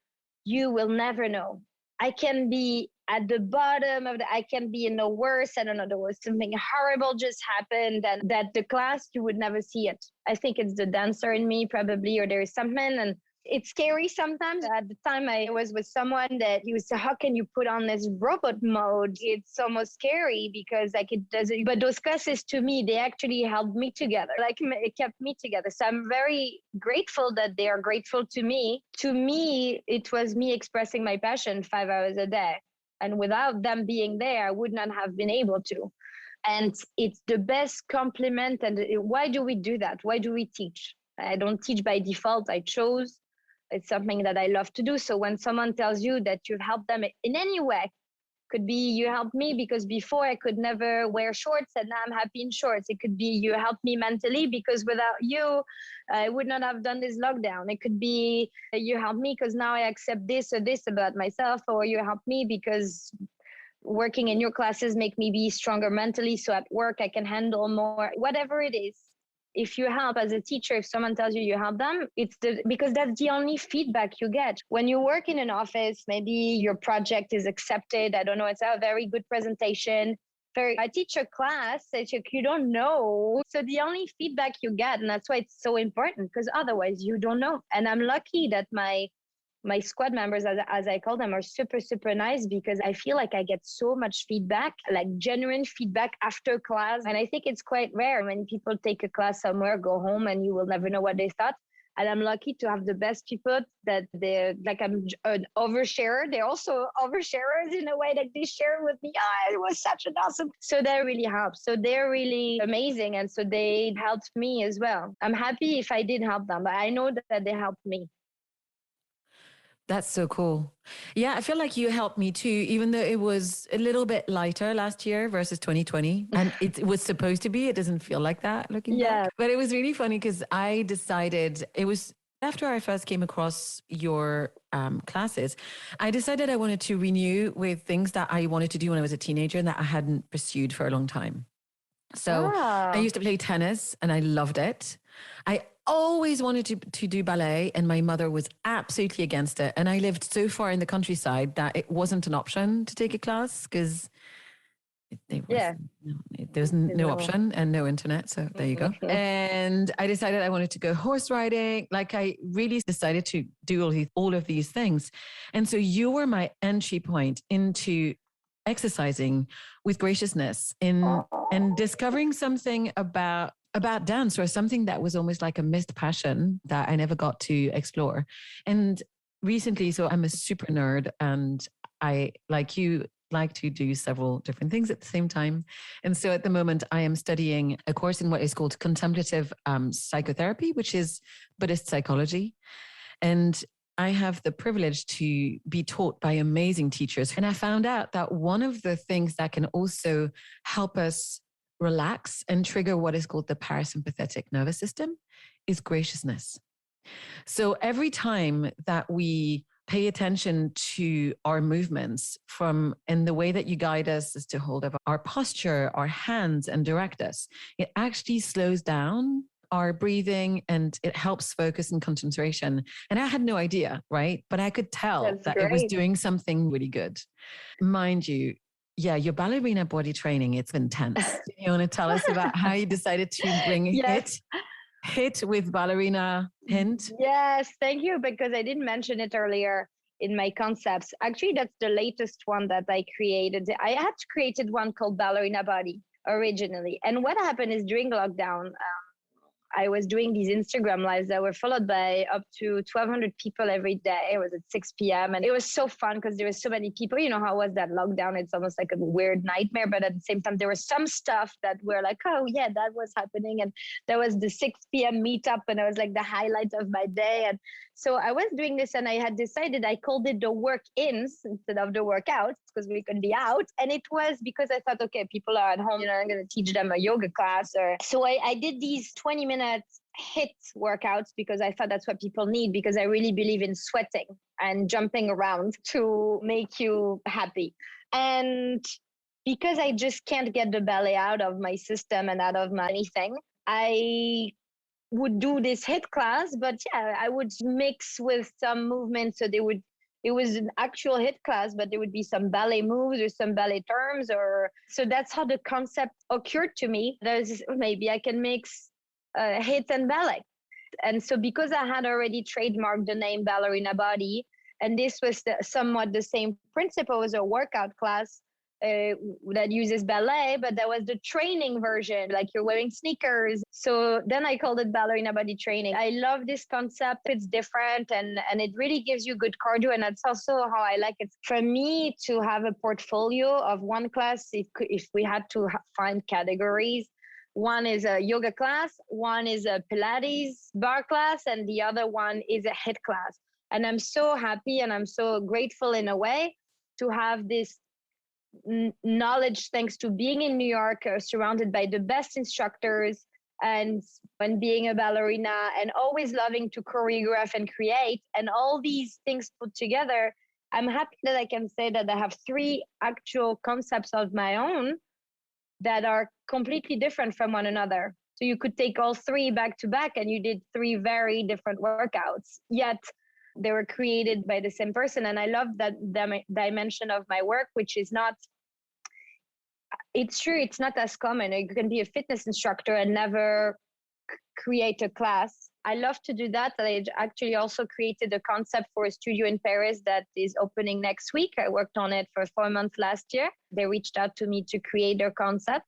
you will never know. I can be at the bottom of I can be in the worst. I don't know, there was something horrible just happened, and that the class, you would never see it. I think it's the dancer in me probably, or there is something, and it's scary sometimes. At the time I was with someone that he was, how can you put on this robot mode? It's almost scary because like it doesn't, but those classes to me, they actually held me together. Like it kept me together. So I'm very grateful that they are grateful to me. To me, it was me expressing my passion 5 hours a day. And without them being there, I would not have been able to. And it's the best compliment. And why do we do that? Why do we teach? I don't teach by default. I chose. It's something that I love to do. So when someone tells you that you've helped them in any way, could be you helped me because before I could never wear shorts and now I'm happy in shorts. It could be you helped me mentally because without you, I would not have done this lockdown. It could be you helped me because now I accept this or this about myself, or you helped me because working in your classes make me be stronger mentally. So at work, I can handle more, whatever it is. If you help as a teacher, if someone tells you you help them, because that's the only feedback you get. When you work in an office, maybe your project is accepted. I don't know, it's a very good presentation. I teach a class, you don't know. So the only feedback you get, and that's why it's so important, because otherwise you don't know. And I'm lucky that my squad members, as I call them, are super, super nice, because I feel like I get so much feedback, like genuine feedback after class. And I think it's quite rare when people take a class somewhere, go home, and you will never know what they thought. And I'm lucky to have the best people that they're like, I'm an oversharer. They're also oversharers in a way that they share with me. Oh, it was such an awesome. So that really helps. So they're really amazing. And so they helped me as well. I'm happy if I did help them, but I know that they helped me. That's so cool. Yeah, I feel like you helped me too, even though it was a little bit lighter last year versus 2020. And it was supposed to be. It doesn't feel like that looking back. But it was really funny because I decided, it was after I first came across your classes, I decided I wanted to renew with things that I wanted to do when I was a teenager and that I hadn't pursued for a long time. So I used to play tennis and I loved it. I always wanted to do ballet, and my mother was absolutely against it. And I lived so far in the countryside that it wasn't an option to take a class because there was no option and no internet. So there you go. And I decided I wanted to go horse riding. Like I really decided to do all of these things. And so you were my entry point into exercising with graciousness and discovering something about dance, or something that was almost like a missed passion that I never got to explore. And recently, so I'm a super nerd, and I, like you, like to do several different things at the same time. And so at the moment, I am studying a course in what is called contemplative psychotherapy, which is Buddhist psychology. And I have the privilege to be taught by amazing teachers. And I found out that one of the things that can also help us relax and trigger what is called the parasympathetic nervous system is graciousness. So every time that we pay attention to our movements from in the way that you guide us as to hold of our posture, our hands, and direct us, it actually slows down our breathing and it helps focus and concentration. And I had no idea, right? But I could tell That's that great. it was doing something really good. Mind you, yeah, your ballerina body training, it's intense. You want to tell us about how you decided to bring Yes. hit with ballerina hint? Yes, thank you, because I didn't mention it earlier in my concepts. Actually, that's the latest one that I created. I had created one called Ballerina Body originally. And what happened is during lockdown, I was doing these Instagram lives that were followed by up to 1,200 people every day. It was at 6 p.m. And it was so fun because there were so many people. You know, how was that lockdown? It's almost like a weird nightmare. But at the same time, there was some stuff that were like, oh, yeah, that was happening. And there was the 6 p.m. meetup. And it was like the highlight of my day. And so I was doing this and I had decided I called it the work-ins instead of the workouts because we could be out. And it was because I thought, okay, people are at home, you know, I'm going to teach them a yoga class. So I did these 20-minute HIIT workouts because I thought that's what people need, because I really believe in sweating and jumping around to make you happy. And because I just can't get the ballet out of my system and out of my anything, I would do this HIIT class, but yeah, I would mix with some movements. So it was an actual HIIT class, but there would be some ballet moves or some ballet terms, so that's how the concept occurred to me. There's maybe I can mix HIIT and ballet. And so because I had already trademarked the name Ballerina Body, and this was somewhat the same principle as a workout class, that uses ballet, but that was the training version, like you're wearing sneakers. So then I called it Ballerina Body Training. I love this concept. It's different and it really gives you good cardio. And that's also how I like it. For me to have a portfolio of one class, if we had to find categories, one is a yoga class, one is a Pilates bar class, and the other one is a HIIT class. And I'm so happy and I'm so grateful in a way to have this knowledge, thanks to being in New York, surrounded by the best instructors, and being a ballerina and always loving to choreograph and create, and all these things put together. I'm happy that I can say that I have 3 actual concepts of my own that are completely different from one another. So you could take all 3 back to back and you did 3 very different workouts, yet they were created by the same person. And I love that dimension of my work, which is not, it's true, it's not as common. You can be a fitness instructor and never create a class. I love to do that. I actually also created a concept for a studio in Paris that is opening next week. I worked on it for 4 months last year. They reached out to me to create their concept.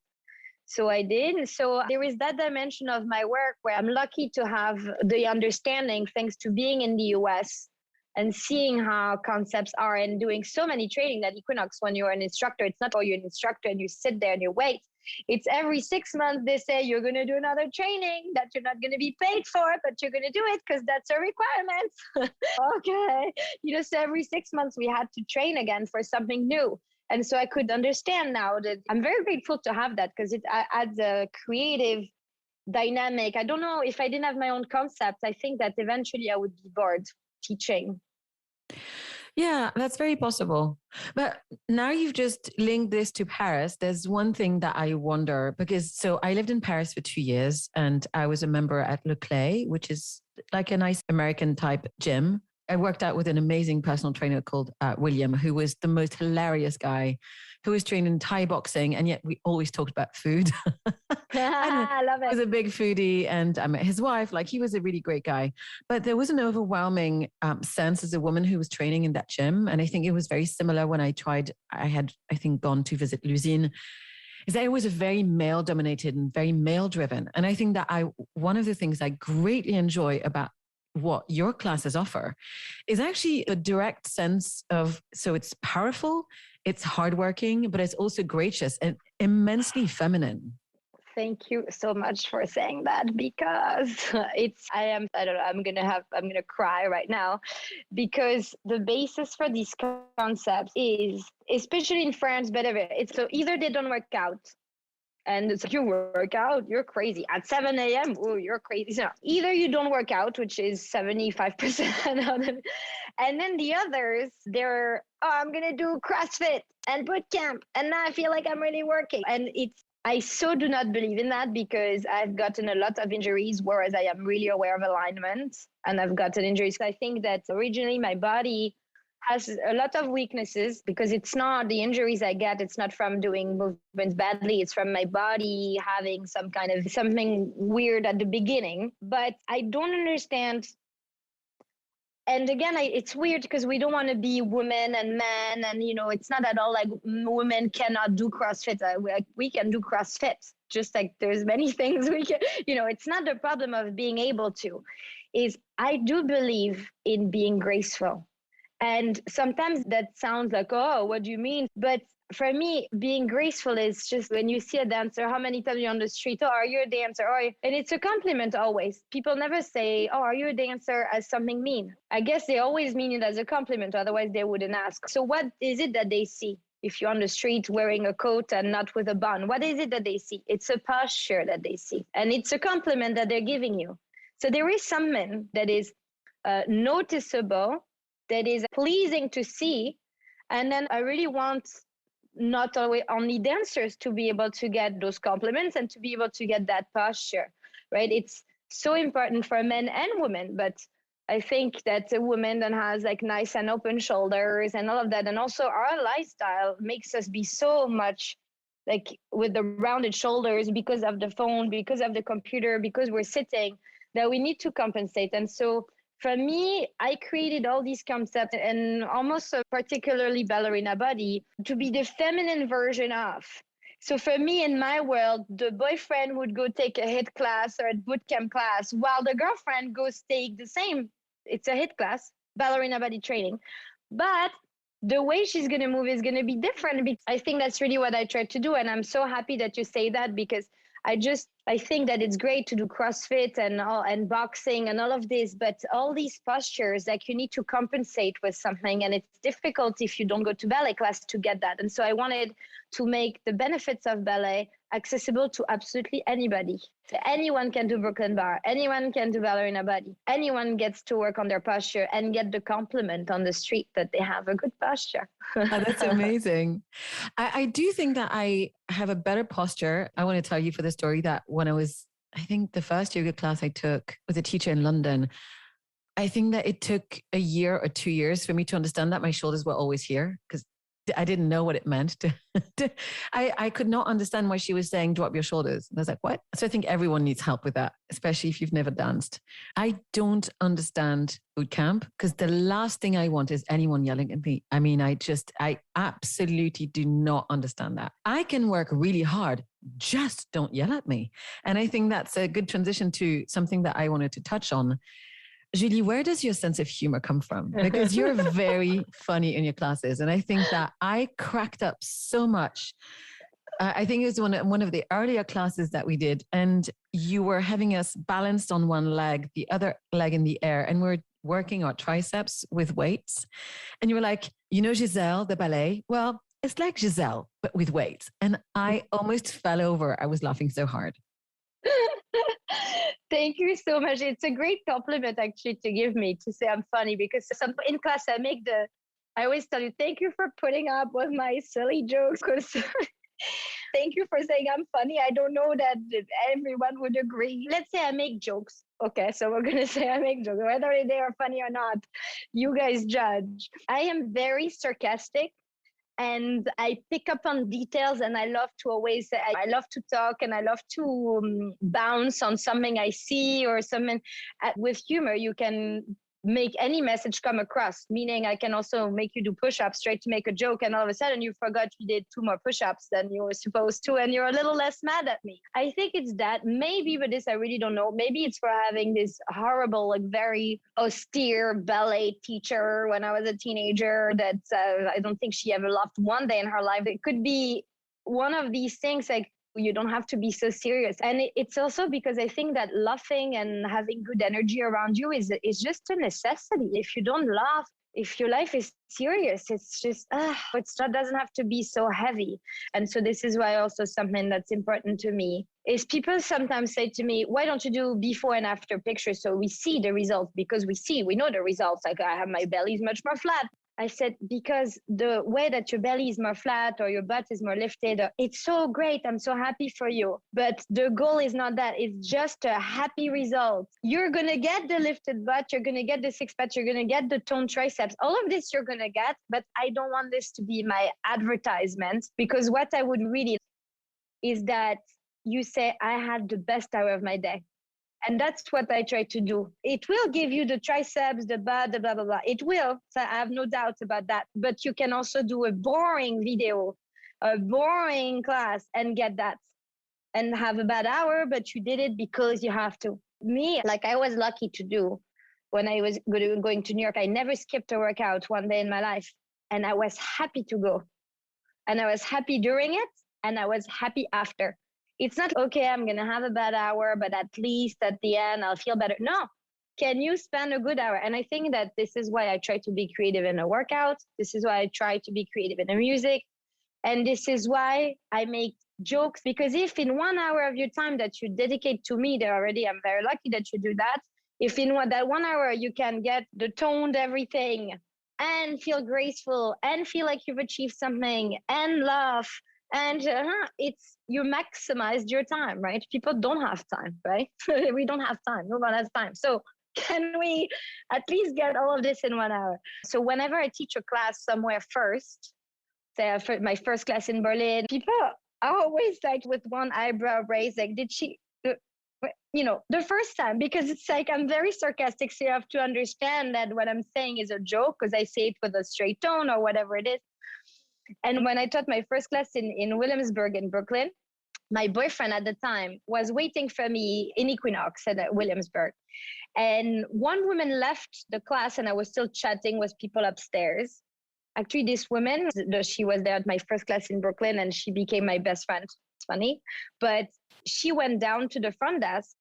So I did. So there is that dimension of my work where I'm lucky to have the understanding, thanks to being in the US and seeing how concepts are and doing so many training at Equinox. When you're an instructor, it's not, oh, you're an instructor and you sit there and you wait. It's every 6 months they say you're going to do another training that you're not going to be paid for, but you're going to do it because that's a requirement. Okay. You know, so every 6 months we had to train again for something new. And so I could understand now that I'm very grateful to have that, because it adds a creative dynamic. I don't know, if I didn't have my own concept, I think that eventually I would be bored teaching. Yeah, that's very possible. But now you've just linked this to Paris. There's one thing that I wonder, because so I lived in Paris for 2 years and I was a member at Le Clay, which is like a nice American type gym. I worked out with an amazing personal trainer called William, who was the most hilarious guy, who was trained in Thai boxing. And yet we always talked about food. I love it. He was a big foodie, and I met his wife. Like, he was a really great guy. But there was an overwhelming sense as a woman who was training in that gym. And I think it was very similar when I had, I think, gone to visit Luzine, is that it was a very male dominated and very male driven. And I think that one of the things I greatly enjoy about what your classes offer is actually a direct sense of, so it's powerful, it's hardworking, but it's also gracious and immensely feminine. Thank you so much for saying that because I don't know, I'm going to cry right now because the basis for these concepts is, especially in France, but it's so either they don't work out. And it's like, you work out, you're crazy. At 7 a.m., oh, you're crazy. So either you don't work out, which is 75% of them. And then the others, they're, oh, I'm going to do CrossFit and boot camp. And now I feel like I'm really working. And I so do not believe in that because I've gotten a lot of injuries, whereas I am really aware of alignment and I've gotten injuries. I think that originally my body has a lot of weaknesses because it's not the injuries I get. It's not from doing movements badly. It's from my body having some kind of something weird at the beginning. But I don't understand. And again, it's weird because we don't want to be women and men. And, it's not at all like women cannot do CrossFit. We can do CrossFit, just like there's many things we can, it's not the problem of being able to. I do believe in being graceful. And sometimes that sounds like, oh, what do you mean? But for me, being graceful is just when you see a dancer, how many times you're on the street, oh, are you a dancer? And it's a compliment always. People never say, oh, are you a dancer as something mean? I guess they always mean it as a compliment. Otherwise, they wouldn't ask. So what is it that they see? If you're on the street wearing a coat and not with a bun, what is it that they see? It's a posture that they see. And it's a compliment that they're giving you. So there is something that is noticeable, that is pleasing to see. And then I really want not only dancers to be able to get those compliments and to be able to get that posture, right? It's so important for men and women, but I think that a woman that has like nice and open shoulders and all of that, and also our lifestyle makes us be so much like with the rounded shoulders because of the phone, because of the computer, because we're sitting, that we need to compensate. And so for me, I created all these concepts and almost a particularly ballerina body to be the feminine version of. So for me, in my world, the boyfriend would go take a HIIT class or a boot camp class while the girlfriend goes take the same. It's a HIIT class, ballerina body training. But the way she's going to move is going to be different. I think that's really what I try to do. And I'm so happy that you say that because I think that it's great to do CrossFit and boxing and all of this, but all these postures, like you need to compensate with something. And it's difficult if you don't go to ballet class to get that. And so I wanted to make the benefits of ballet accessible to absolutely anybody. So anyone can do Brooklyn Barre. Anyone can do ballerina body. Anyone gets to work on their posture and get the compliment on the street that they have a good posture. Oh, that's amazing. I do think that I have a better posture. I want to tell you for the story that when I think the first yoga class I took with a teacher in London, I think that it took a year or 2 years for me to understand that my shoulders were always here because I didn't know what it meant. I could not understand why she was saying, drop your shoulders. And I was like, what? So I think everyone needs help with that, especially if you've never danced. I don't understand boot camp because the last thing I want is anyone yelling at me. I mean, I absolutely do not understand that. I can work really hard, just don't yell at me. And I think that's a good transition to something that I wanted to touch on. Julie, where does your sense of humor come from? Because you're very funny in your classes. And I think that I cracked up so much. I think it was one of the earlier classes that we did. And you were having us balanced on one leg, the other leg in the air. And we're working our triceps with weights. And you were like, Giselle, the ballet? Well, it's like Giselle, but with weights. And I almost fell over. I was laughing so hard. Thank you so much. It's a great compliment actually to give me to say I'm funny because in class I always tell you, thank you for putting up with my silly jokes. Thank you for saying I'm funny. I don't know that everyone would agree. Let's say I make jokes. Okay, so we're going to say I make jokes. Whether they are funny or not, you guys judge. I am very sarcastic. And I pick up on details and I love to talk and I love to bounce on something I see or something. With humor, you can make any message come across, meaning I can also make you do push-ups, try to make a joke, and all of a sudden you forgot you did 2 more push-ups than you were supposed to, and you're a little less mad at me. I think it's that. Maybe with this, I really don't know. Maybe it's for having this horrible, like very austere ballet teacher when I was a teenager that I don't think she ever laughed one day in her life. It could be one of these things, like You don't have to be so serious. And it's also because I think that laughing and having good energy around you is just a necessity. If you don't laugh, if your life is serious, it's just, doesn't have to be so heavy. And so this is why also something that's important to me is people sometimes say to me, why don't you do before and after pictures so we see the results? Because we know the results. Like I have my belly is much more flat. I said, because the way that your belly is more flat or your butt is more lifted, it's so great. I'm so happy for you. But the goal is not that. It's just a happy result. You're going to get the lifted butt. You're going to get the six pack. You're going to get the toned triceps. All of this you're going to get. But I don't want this to be my advertisement, because what I would really is that you say, I had the best hour of my day. And that's what I try to do. It will give you the triceps, the butt, the blah, blah, blah. It will. So I have no doubt about that. But you can also do a boring video, a boring class and get that and have a bad hour, but you did it because you have to. Me, like I was lucky to do when I was going to New York, I never skipped a workout one day in my life. And I was happy to go. And I was happy during it. And I was happy after. It's not, okay, I'm going to have a bad hour, but at least at the end, I'll feel better. No. Can you spend a good hour? And I think that this is why I try to be creative in a workout. This is why I try to be creative in the music. And this is why I make jokes, because if in 1 hour of your time that you dedicate to me, I'm very lucky that you do that. If in that 1 hour you can get the toned everything and feel graceful and feel like you've achieved something and laugh, and you maximized your time, right? People don't have time, right? We don't have time. No one has time. So can we at least get all of this in 1 hour? So whenever I teach a class somewhere first, say my first class in Berlin, people are always like with one eyebrow raised, like, did she, the first time, because it's like, I'm very sarcastic. So you have to understand that what I'm saying is a joke because I say it with a straight tone or whatever it is. And when I taught my first class in Williamsburg in Brooklyn, my boyfriend at the time was waiting for me in Equinox at Williamsburg. And one woman left the class and I was still chatting with people upstairs. Actually, this woman, she was there at my first class in Brooklyn and she became my best friend. It's funny. But she went down to the front desk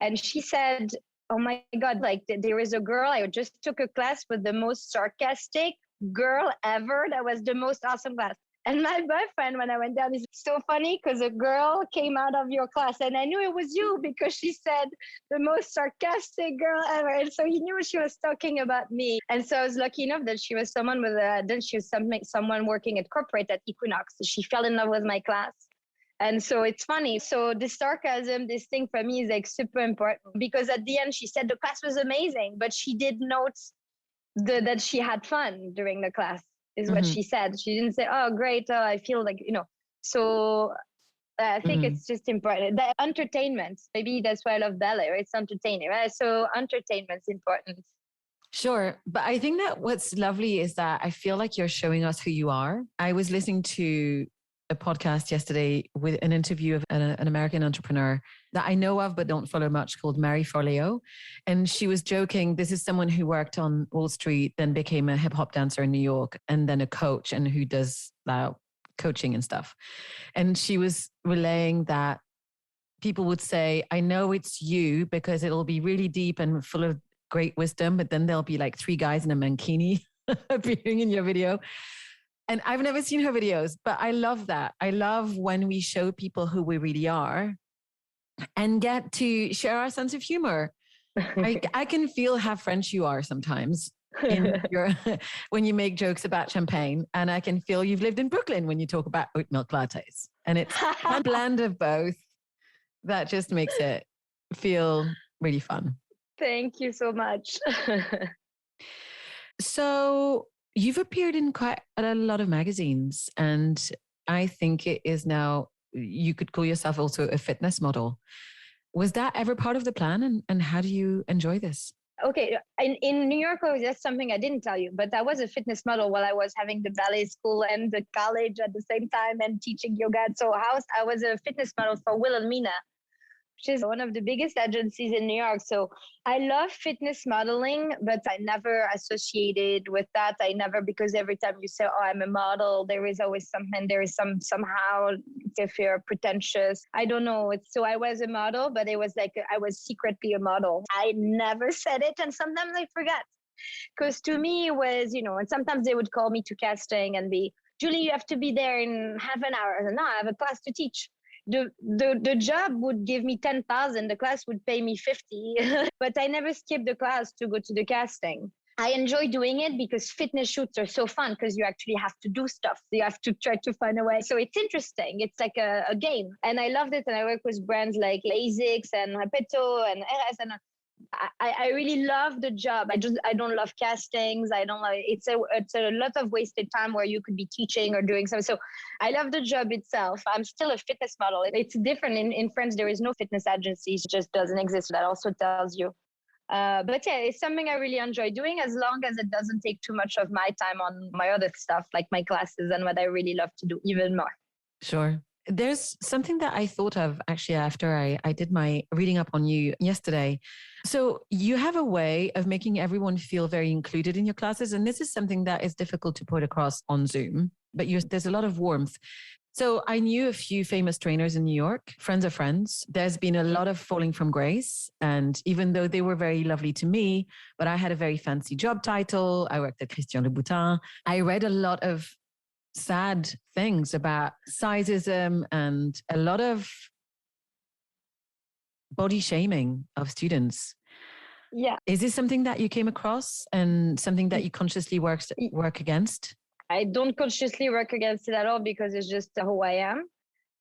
and she said, oh my God, like there is a girl, I just took a class with the most sarcastic girl ever. That was the most awesome class. And my boyfriend, when I went down, is so funny because a girl came out of your class and I knew it was you because she said the most sarcastic girl ever. And so he knew she was talking about me. And so I was lucky enough that she was someone someone working at corporate at Equinox. She fell in love with my class. And so it's funny. So this sarcasm, this thing for me is like super important because at the end she said the class was amazing, but she did note that she had fun during the class is what she said. She didn't say, oh, great. I feel like, so I think it's just important. The entertainment, maybe that's why I love ballet, right? It's entertaining, right? So entertainment's important. Sure. But I think that what's lovely is that I feel like you're showing us who you are. I was listening to a podcast yesterday with an interview of an American entrepreneur that I know of, but don't follow much, called Mary Forleo. And she was joking, this is someone who worked on Wall Street, then became a hip hop dancer in New York, and then a coach and who does coaching and stuff. And she was relaying that people would say, I know it's you because it'll be really deep and full of great wisdom, but then there'll be like 3 guys in a mankini appearing in your video. And I've never seen her videos, but I love that. I love when we show people who we really are and get to share our sense of humor. I can feel how French you are sometimes when you make jokes about champagne. And I can feel you've lived in Brooklyn when you talk about oat milk lattes. And it's a blend of both that just makes it feel really fun. Thank you so much. So you've appeared in quite a lot of magazines, and I think it is now, you could call yourself also a fitness model. Was that ever part of the plan? And how do you enjoy this? Okay. In New York, that's something I didn't tell you, but I was a fitness model while I was having the ballet school and the college at the same time and teaching yoga. So I was a fitness model for Wilhelmina which is one of the biggest agencies in New York. So I love fitness modeling, but I never associated with that. I never, because every time you say, oh, I'm a model, there is always something, there is somehow, if you're pretentious, I don't know. So I was a model, but it was like, I was secretly a model. I never said it. And sometimes I forget. Because to me it was, and sometimes they would call me to casting and be, Julie, you have to be there in half an hour. And no, I have a class to teach. The job would give me 10,000. The class would pay me 50, but I never skipped the class to go to the casting. I enjoy doing it because fitness shoots are so fun because you actually have to do stuff. You have to try to find a way. So it's interesting. It's like a game. And I loved it. And I work with brands like Lasix and Repetto and RS. And I really love the job. I don't love castings. I don't like it's a lot of wasted time where you could be teaching or doing something. So I love the job itself. I'm still a fitness model. It's different in France. There is no fitness agencies. It just doesn't exist. That also tells you. But yeah, it's something I really enjoy doing as long as it doesn't take too much of my time on my other stuff, like my classes and what I really love to do even more. Sure. There's something that I thought of actually after I did my reading up on you yesterday. So you have a way of making everyone feel very included in your classes. And this is something that is difficult to put across on Zoom, but there's a lot of warmth. So I knew a few famous trainers in New York, friends of friends. There's been a lot of falling from grace. And even though they were very lovely to me, but I had a very fancy job title. I worked at Christian Louboutin. I read a lot of sad things about sizeism and a lot of body shaming of students. Yeah. Is this something that you came across and something that you consciously work against? I don't consciously work against it at all because it's just who I am.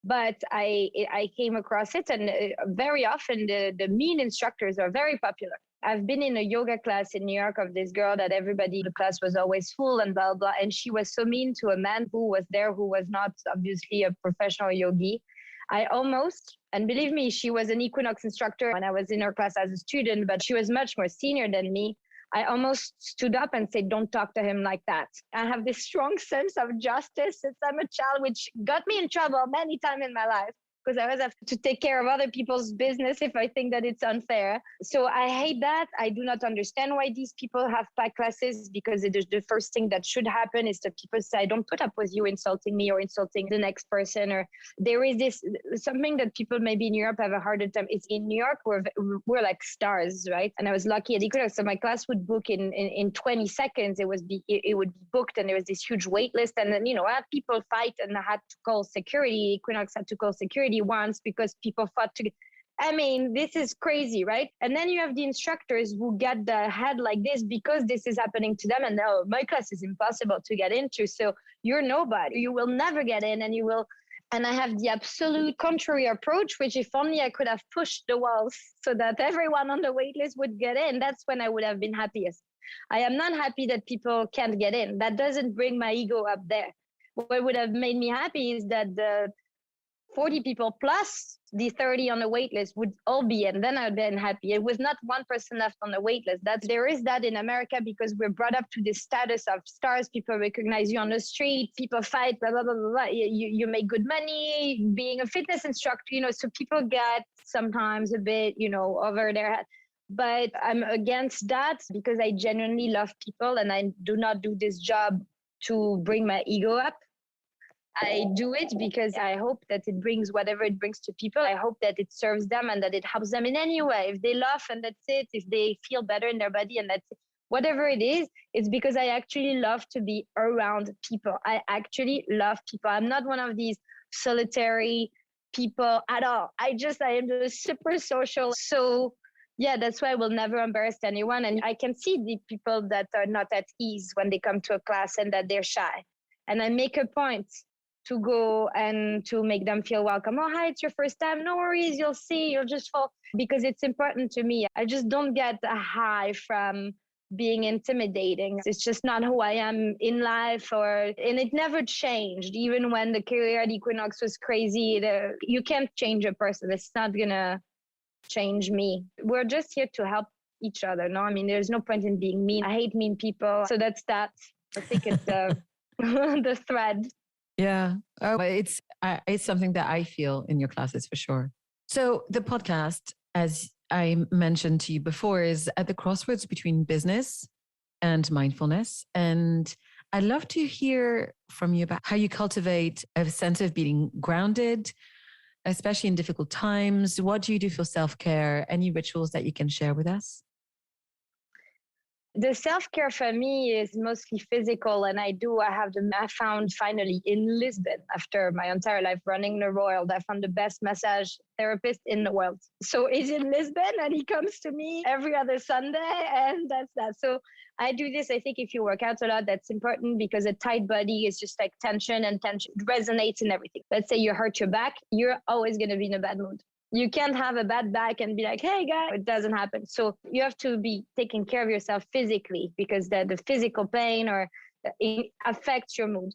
But I came across it, and very often the mean instructors are very popular. I've been in a yoga class in New York of this girl that the class was always full and blah, blah. And she was so mean to a man who was there, who was not obviously a professional yogi. And believe me, she was an Equinox instructor when I was in her class as a student, but she was much more senior than me. I almost stood up and said, don't talk to him like that. I have this strong sense of justice since I'm a child, which got me in trouble many times in my life because I always have to take care of other people's business if I think that it's unfair. So I hate that. I do not understand why these people have packed classes because it is the first thing that should happen is that people say, I don't put up with you insulting me or insulting the next person. Or there is this something that people maybe in Europe have a harder time. It's in New York, we're like stars, right? And I was lucky at Equinox. So my class would book in 20 seconds. It would be booked and there was this huge wait list. And then, I had people fight and I had to call security. Equinox had to call security once because people fought to. I mean, this is crazy, right? And then you have the instructors who get the head like this because this is happening to them. And oh, my class is impossible to get into. So you're nobody. You will never get in and you will. And I have the absolute contrary approach, which if only I could have pushed the walls so that everyone on the wait list would get in, that's when I would have been happiest. I am not happy that people can't get in. That doesn't bring my ego up there. What would have made me happy is that the 40 people plus the 30 on the wait list would all be in. Then I'd been happy. It was not one person left on the wait list. There is that in America because we're brought up to this status of stars. People recognize you on the street. People fight, blah, blah, blah, blah, blah. You make good money being a fitness instructor, so people get sometimes a bit, over their head. But I'm against that because I genuinely love people and I do not do this job to bring my ego up. I do it because I hope that it brings whatever it brings to people. I hope that it serves them and that it helps them in any way. If they laugh and that's it, if they feel better in their body and that's it, whatever it is, it's because I actually love to be around people. I actually love people. I'm not one of these solitary people at all. I am just super social. So yeah, that's why I will never embarrass anyone. And I can see the people that are not at ease when they come to a class and that they're shy. And I make a point to go and to make them feel welcome. Oh, hi, it's your first time. No worries, you'll see, you'll just fall. Because it's important to me. I just don't get a high from being intimidating. It's just not who I am in life, and it never changed. Even when the career at Equinox was crazy, you can't change a person. It's not gonna change me. We're just here to help each other. No, I mean, there's no point in being mean. I hate mean people. So that's that. I think it's the thread. Yeah. Oh, it's something that I feel in your classes for sure. So the podcast, as I mentioned to you before, is at the crossroads between business and mindfulness. And I'd love to hear from you about how you cultivate a sense of being grounded, especially in difficult times. What do you do for self-care? Any rituals that you can share with us? The self-care for me is mostly physical, and I found finally in Lisbon, after my entire life running the Royal, I found the best massage therapist in the world. So he's in Lisbon and he comes to me every other Sunday, and that's that. So I do this. I think if you work out a lot, that's important, because a tight body is just like tension, and tension resonates in everything. Let's say you hurt your back, you're always going to be in a bad mood. You can't have a bad back and be like, hey, guys, it doesn't happen. So you have to be taking care of yourself physically, because the physical pain it affects your mood.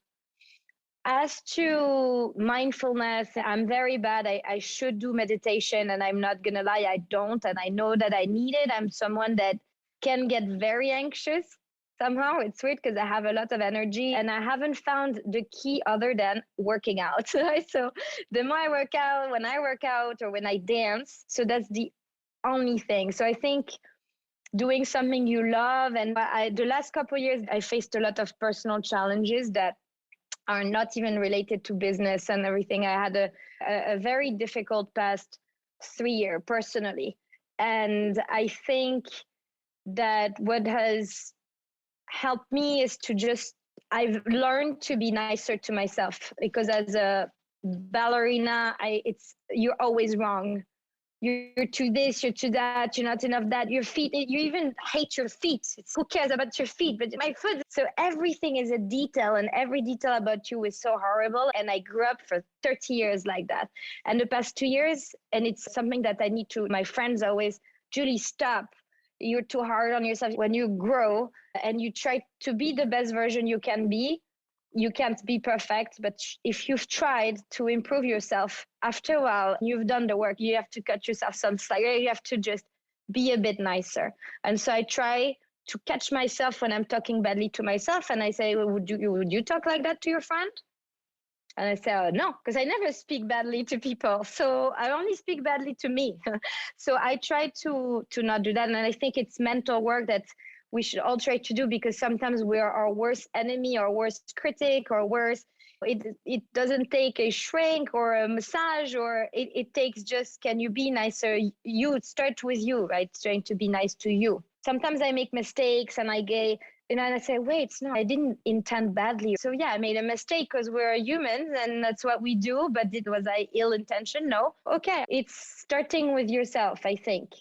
As to mindfulness, I'm very bad. I should do meditation, and I'm not going to lie, I don't. And I know that I need it. I'm someone that can get very anxious. Somehow it's weird because I have a lot of energy, and I haven't found the key other than working out. So the more I work out, when I work out or when I dance, so that's the only thing. So I think doing something you love, and the last couple of years, I faced a lot of personal challenges that are not even related to business and everything. I had a very difficult past 3 years personally. And I think that what has helped me is I've learned to be nicer to myself, because as a ballerina, you're always wrong. You're too this, you're too that, you're not enough that. Your feet, you even hate your feet. Who cares about your feet? But my foot. So everything is a detail, and every detail about you is so horrible. And I grew up for 30 years like that. And the past 2 years, and it's something that I need to, my friends always, Julie, stop. You're too hard on yourself. When you grow and you try to be the best version you can be, you can't be perfect, but if you've tried to improve yourself, after a while, you've done the work. You have to cut yourself some slack. You have to just be a bit nicer. And so I try to catch myself when I'm talking badly to myself. And I say, well, would you talk like that to your friend? And I say, no, because I never speak badly to people. So I only speak badly to me. So I try to not do that. And I think it's mental work that we should all try to do, because sometimes we are our worst enemy, our worst critic, or worse. It doesn't take a shrink or a massage, or it takes just, can you be nicer? You start with you, right? Trying to be nice to you. Sometimes I make mistakes, and I say, wait, no, I didn't intend badly. So yeah, I made a mistake, because we're humans and that's what we do. But was I ill intention? No. Okay. It's starting with yourself, I think.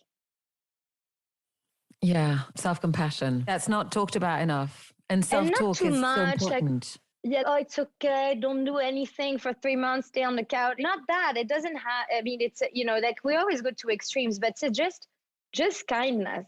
Yeah, self-compassion. That's not talked about enough. And self-talk is so important. Yeah, oh, it's okay. Don't do anything for 3 months. Stay on the couch. Not that. It doesn't have, I mean, it's, like we always go to extremes, but it's just kindness.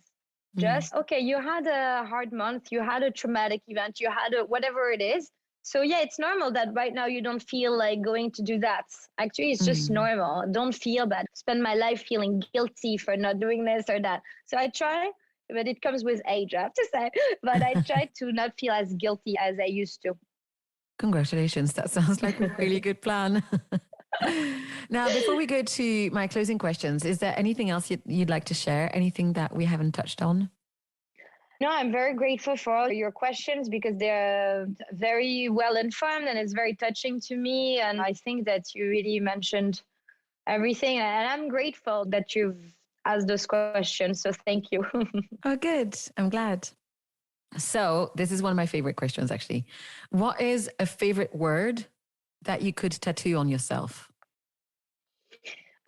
Just, okay, you had a hard month. You had a traumatic event. You had whatever it is. So yeah, it's normal that right now you don't feel like going to do that. Actually, it's just normal. Don't feel bad. Spend my life feeling guilty for not doing this or that. So I try, but it comes with age, I have to say. But I try to not feel as guilty as I used to. Congratulations. That sounds like a really good plan. Now, before we go to my closing questions, is there anything else you'd like to share? Anything that we haven't touched on? No, I'm very grateful for all your questions, because they're very well informed, and it's very touching to me. And I think that you really mentioned everything. And I'm grateful that you've asked those questions. So thank you. Oh, good. I'm glad. So this is one of my favorite questions, actually. What is a favorite word that you could tattoo on yourself?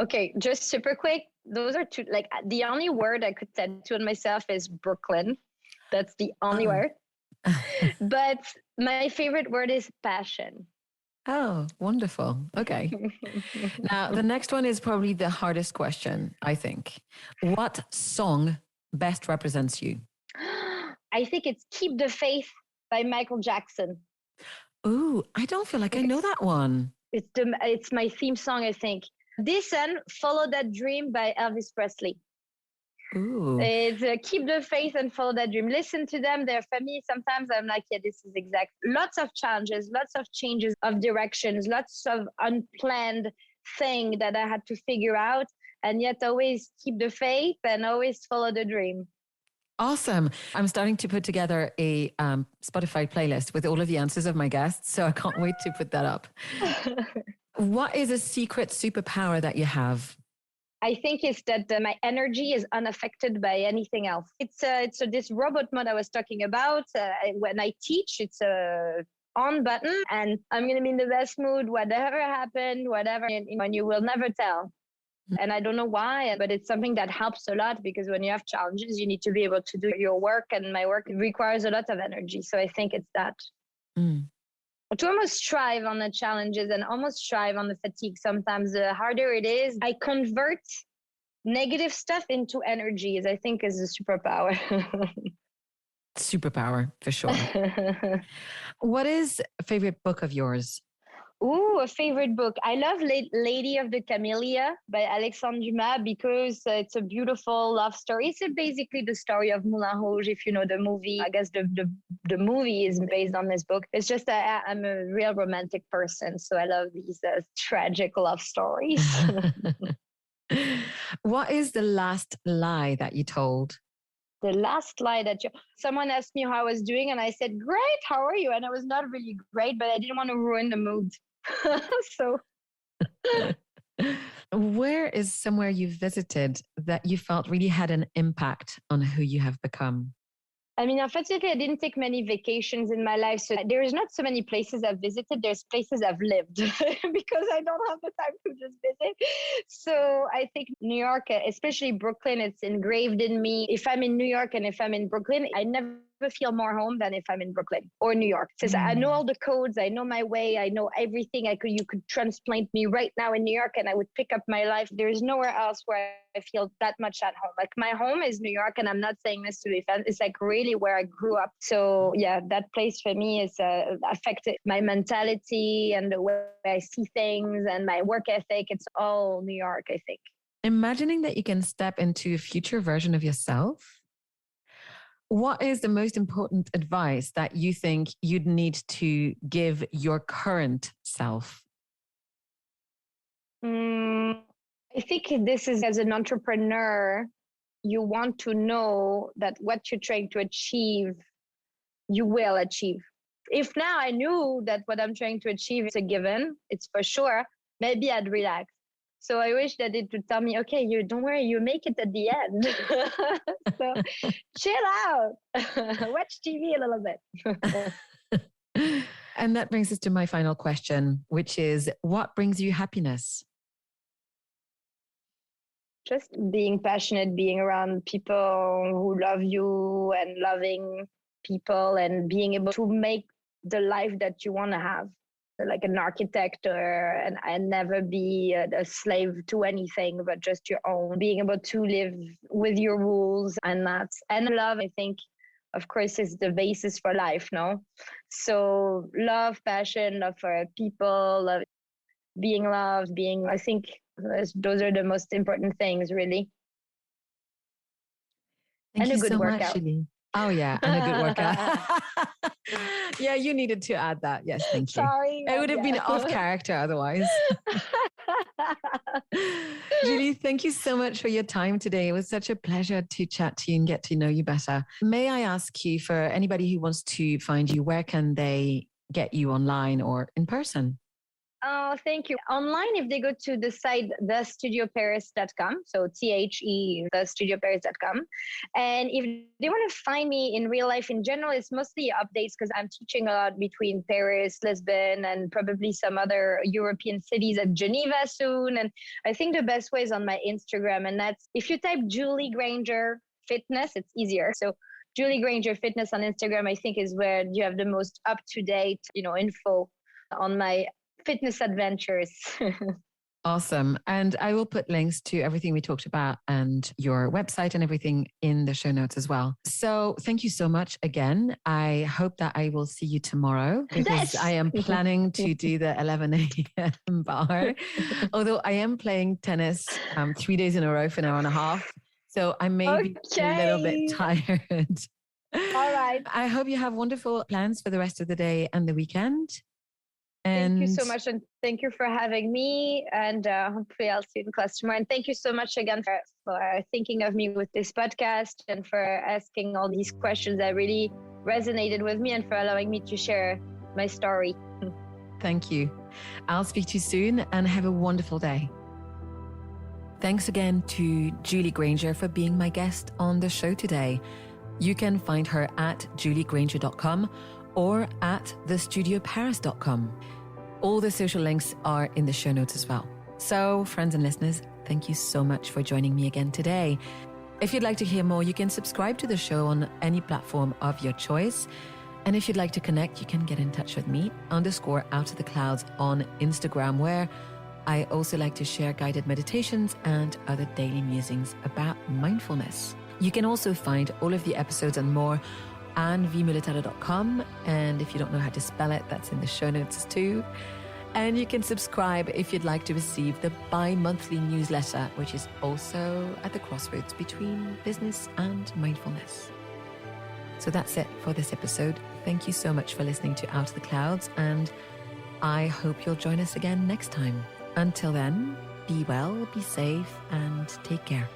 Okay, just super quick. Those are two, like the only word I could tattoo on myself is Brooklyn. That's the only word. But my favorite word is passion. Oh, wonderful. Okay. Now, the next one is probably the hardest question, I think. What song best represents you? I think it's Keep the Faith by Michael Jackson. Ooh, I don't feel like I know that one. It's my theme song, I think. This and Follow That Dream by Elvis Presley. Ooh. It's Keep the Faith and Follow That Dream. Listen to them. They're for me. Sometimes I'm like, yeah, this is exact. Lots of challenges, lots of changes of directions, lots of unplanned thing that I had to figure out. and yet always keep the faith and always follow the dream. Awesome. I'm starting to put together a Spotify playlist with all of the answers of my guests. So I can't wait to put that up. What is a secret superpower that you have? I think it's that my energy is unaffected by anything else. It's this robot mode I was talking about. When I teach, it's a on button and I'm going to be in the best mood, whatever happened, whatever, and you will never tell. And I don't know why, but it's something that helps a lot because when you have challenges, you need to be able to do your work, and my work requires a lot of energy. So I think it's that. To almost strive on the challenges and almost strive on the fatigue. Sometimes the harder it is, I convert negative stuff into energies, I think is a superpower. Superpower, for sure. What is a favorite book of yours? Ooh, a favorite book. I love Lady of the Camellia by Alexandre Dumas because it's a beautiful love story. It's basically the story of Moulin Rouge, if you know the movie. I guess the movie is based on this book. It's just that I'm a real romantic person, so I love these tragic love stories. What is the last lie that you told? The last lie someone asked me how I was doing, and I said, "Great, how are you?" And I was not really great, but I didn't want to ruin the mood. So, where is somewhere you've visited that you felt really had an impact on who you have become? I mean, unfortunately, I didn't take many vacations in my life. So there's not so many places I've visited. There's places I've lived because I don't have the time to just visit. So I think New York, especially Brooklyn, it's engraved in me. If I'm in New York and if I'm in Brooklyn, I never feel more home than if I'm in Brooklyn or New York. Since I know all the codes, I know my way, I know everything. You could transplant me right now in New York and I would pick up my life. There's nowhere else where I feel that much at home. Like my home is New York, and I'm not saying this to be fun. It's like really where I grew up. So yeah, that place for me is affected my mentality and the way I see things and my work ethic. It's all New York, I think. Imagining that you can step into a future version of yourself, what is the most important advice that you think you'd need to give your current self? I think this is, as an entrepreneur, you want to know that what you're trying to achieve, you will achieve. If now I knew that what I'm trying to achieve is a given, it's for sure, maybe I'd relax. So I wish that it would tell me, okay, you don't worry, you make it at the end. So chill out, watch TV a little bit. And that brings us to my final question, which is, what brings you happiness? Just being passionate, being around people who love you and loving people and being able to make the life that you want to have. Like an architect and never be a slave to anything but just your own, being able to live with your rules and that. And love, I think, of course, is the basis for life, no? So love, passion, love for people, love, being loved, I think those are the most important things, really. Thank you a good so workout. much, Julie. Oh, yeah. And a good workout. Yeah, you needed to add that. Yes, thank you. Sorry. It would have been off character otherwise. Julie, thank you so much for your time today. It was such a pleasure to chat to you and get to know you better. May I ask you, for anybody who wants to find you, where can they get you online or in person? Oh, thank you. Online, if they go to the site, thestudioparis.com, so THE, thestudioparis.com. And if they want to find me in real life in general, it's mostly updates because I'm teaching a lot between Paris, Lisbon, and probably some other European cities at Geneva soon. And I think the best way is on my Instagram. And that's, if you type Julie Granger Fitness, it's easier. So Julie Granger Fitness on Instagram, I think, is where you have the most up-to-date, info on my fitness adventures. Awesome. And I will put links to everything we talked about and your website and everything in the show notes as well. So thank you so much again. I hope that I will see you tomorrow because I am planning to do the 11 a.m. bar. Although I am playing tennis 3 days in a row for an hour and a half. So I may be a little bit tired. All right. I hope you have wonderful plans for the rest of the day and the weekend. Thank you so much. And thank you for having me. And hopefully I'll see you in customer. And thank you so much again for thinking of me with this podcast and for asking all these questions that really resonated with me and for allowing me to share my story. Thank you. I'll speak to you soon and have a wonderful day. Thanks again to Julie Granger for being my guest on the show today. You can find her at juliegranger.com or at thestudioparis.com. All the social links are in the show notes as well. So, friends and listeners, thank you so much for joining me again today. If you'd like to hear more, you can subscribe to the show on any platform of your choice. And if you'd like to connect, you can get in touch with me, _outoftheclouds on Instagram, where I also like to share guided meditations and other daily musings about mindfulness. You can also find all of the episodes and more AnneMuhlethaler.com. And if you don't know how to spell it, that's in the show notes too. And you can subscribe if you'd like to receive the bi-monthly newsletter, which is also at the crossroads between business and mindfulness. So that's it for this episode. Thank you so much for listening to Out of the Clouds, and I hope you'll join us again next time. Until then, be well, be safe, and take care.